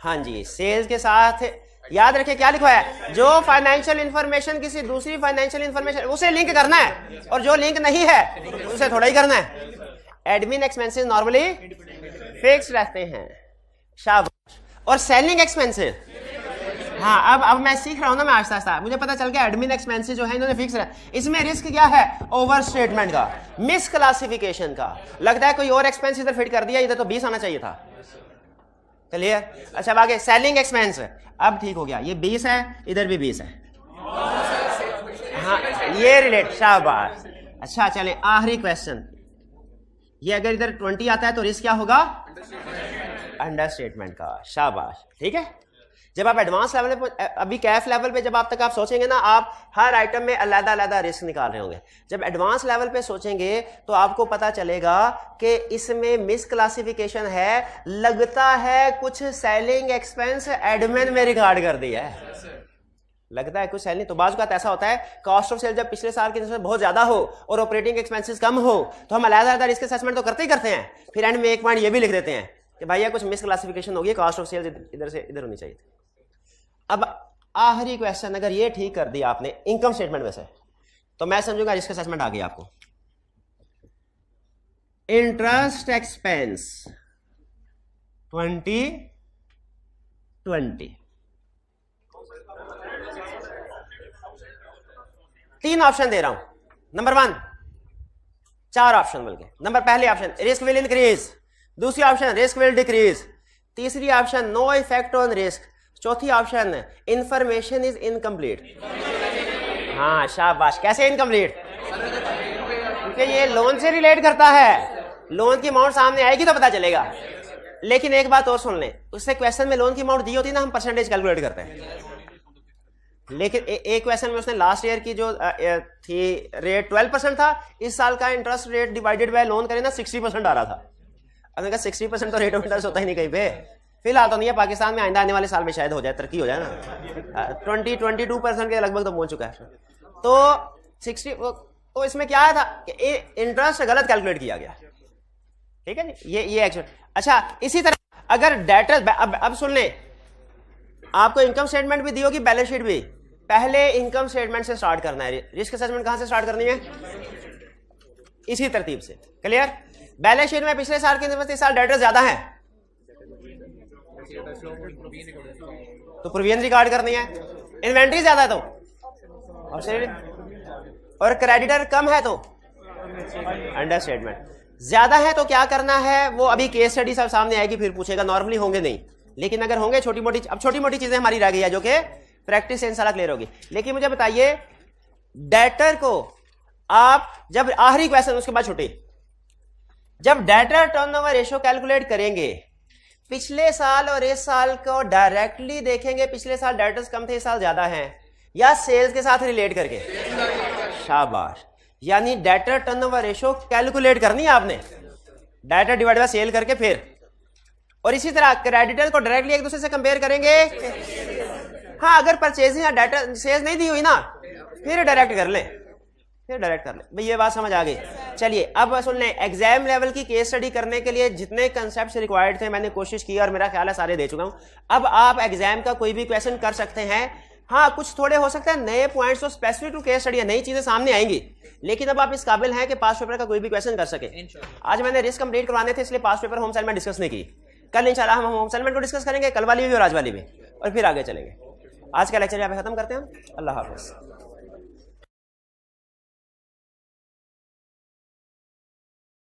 हाँ जी, सेल्स के साथ। याद रखें क्या लिखा है, जो फाइनेंशियल इंफॉर्मेशन किसी दूसरी फाइनेंशियल इंफॉर्मेशन उसे लिंक करना है, और जो लिंक नहीं है उसे थोड़ा ही करना है। एडमिन एक्सपेंसेस नॉर्मली फिक्स रहते हैं, शाबाश। और सेलिंग एक्सपेंसेस, हाँ अब मैं सीख रहा हूं ना, मैं आहिस्ता आहिस्ता मुझे पता चल गया एडमिन एक्सपेंसेस जो है इन्होंने फिक्स रहा। इसमें रिस्क क्या है? ओवर स्टेटमेंट का, मिस क्लासिफिकेशन का। लगता है कोई और एक्सपेंस इधर फिट कर दिया, इधर तो 20 आना चाहिए था। क्लियर? अच्छा आगे सेलिंग एक्सपेंस, अब ठीक हो गया, ये 20 है, इधर भी 20 है। हाँ ये रिलेट, शाबाश। अच्छा चले आखिरी क्वेश्चन, ये अगर इधर 20 आता है तो रिस्क क्या होगा? अंडरस्टेटमेंट का, शाबाश। ठीक है, जब आप एडवांस लेवल पे, अभी कैफ लेवल पे जब आप तक आप सोचेंगे ना, आप हर आइटम में अलग अलग रिस्क निकाल रहे होंगे। जब एडवांस लेवल पे सोचेंगे तो आपको पता चलेगा कि इसमें मिस क्लासिफिकेशन है, लगता है कुछ सेलिंग एक्सपेंस एडमिन में रिकॉर्ड कर दिया है, लगता है कुछ सेलिंग। तो बाज़ का ऐसा होता है, कॉस्ट ऑफ सेल जब पिछले साल की निस्बत बहुत ज्यादा हो और ऑपरेटिंग एक्सपेंसेस कम हो तो हम अलग रिस्क असेसमेंट तो करते ही करते हैं, फिर एंड में एक पॉइंट ये भी लिख देते हैं कि भैया कुछ मिस क्लासिफिकेशन होगी, कॉस्ट ऑफ सेल्स इधर से इधर होनी चाहिए। अब आखिरी क्वेश्चन, अगर ये ठीक कर दिया आपने इनकम स्टेटमेंट में से, तो मैं समझूंगा रिस्क असेसमेंट आ गई आपको। इंटरेस्ट एक्सपेंस 2020, 3 ऑप्शन दे रहा हूं, नंबर 1, 4 ऑप्शन बल्कि नंबर पहले ऑप्शन रिस्क विल इंक्रीज, दूसरी ऑप्शन रिस्क विल डिक्रीज, तीसरी option no effect on risk, चौथी ऑप्शन इंफॉर्मेशन इज इनकम्प्लीट। हाँ शाबाश, कैसे इनकम्प्लीट? क्योंकि ये लोन से रिलेट करता है, लोन की अमाउंट सामने आएगी तो पता चलेगा। लेकिन एक बात और सुन लें, उससे क्वेश्चन में लोन की अमाउंट दी होती ना, हम परसेंटेज कैलकुलेट करते हैं। लेकिन एक क्वेश्चन में उसने लास्ट ईयर की जो थी रेट 12% था, इस साल का interest rate divided by loan करें ना 60% आ रहा था। अब 60% तो रेट ऑफ इंटरेस्ट होता ही नहीं कहीं पे, फिलहाल तो नहीं है पाकिस्तान में, आइंदा आने वाले साल में शायद हो जाए, तरक्की हो जाए ना, 22% के लगभग तो पहुंच चुका है। तो 60, तो इसमें क्या आया था कि इंटरेस्ट गलत कैलकुलेट किया गया, ठीक है जी, ये एक्चुअल। अच्छा, इसी तरह अगर डेटर, अब सुन लें, आपको इनकम स्टेटमेंट भी दी होगी, बैलेंस शीट भी, पहले इनकम स्टेटमेंट से स्टार्ट करना है। रिस्क असेसमेंट कहां से स्टार्ट करनी है? इसी तरतीब से, क्लियर? बैलेंस शीट में पिछले साल के निस्बत इस साल डेटर ज्यादा है तो प्रोविजन रिकॉर्ड करनी है, इन्वेंट्री ज्यादा है तो, और क्रेडिटर कम है तो अंडर स्टेटमेंट, ज्यादा है तो क्या करना है वो अभी केस स्टडी सब सामने आएगी, फिर पूछेगा। नॉर्मली होंगे नहीं, लेकिन अगर होंगे छोटी मोटी, अब छोटी मोटी चीजें हमारी रह गई है जो कि प्रैक्टिस से इंशाल्लाह क्लियर होगी। लेकिन मुझे बताइए, डेटर को आप जब आखिरी क्वेश्चन, उसके बाद छुट्टी, जब डेटर टर्नओवर रेशियो कैलकुलेट करेंगे, पिछले साल और इस साल को डायरेक्टली देखेंगे, पिछले साल डेटर्स कम थे इस साल ज्यादा हैं, या सेल्स के साथ रिलेट करके? शाबाश, यानी डेटर टर्नओवर रेशियो कैलकुलेट करनी है आपने, डेटर डिवाइड बाय सेल करके फिर। और इसी तरह क्रेडिटर को डायरेक्टली एक दूसरे से कंपेयर करेंगे। हाँ, अगर परचेजिंग या डेटर सेल्स नहीं दी हुई ना, फिर डायरेक्ट कर लें, भाई ये बात समझ आ गई। चलिए अब सुन लें, एग्जाम लेवल की केस स्टडी करने के लिए जितने कंसेप्ट रिक्वायर्ड थे मैंने कोशिश की और मेरा ख्याल है सारे दे चुका हूं। अब आप एग्जाम का कोई भी क्वेश्चन कर सकते हैं। हाँ, कुछ थोड़े हो सकते हैं नए पॉइंट्स, तो स्पेसिफिक टू केस स्टडी है, नई चीजें सामने आएंगी, लेकिन अब आप इस काबिल हैं कि पास पेपर का कोई भी क्वेश्चन कर सके। आज मैंने रिस्क कंप्लीट करवाने थे, इसलिए पास पेपर होम असाइनमेंट डिस्कस नहीं की। कल इंशाल्लाह हम होम असाइनमेंट को डिस्कस करेंगे, कल वाली भी और आज वाली भी, और फिर आगे चलेंगे। आज का लेक्चर यहाँ पे खत्म करते हैं। अल्लाह हाफिज़।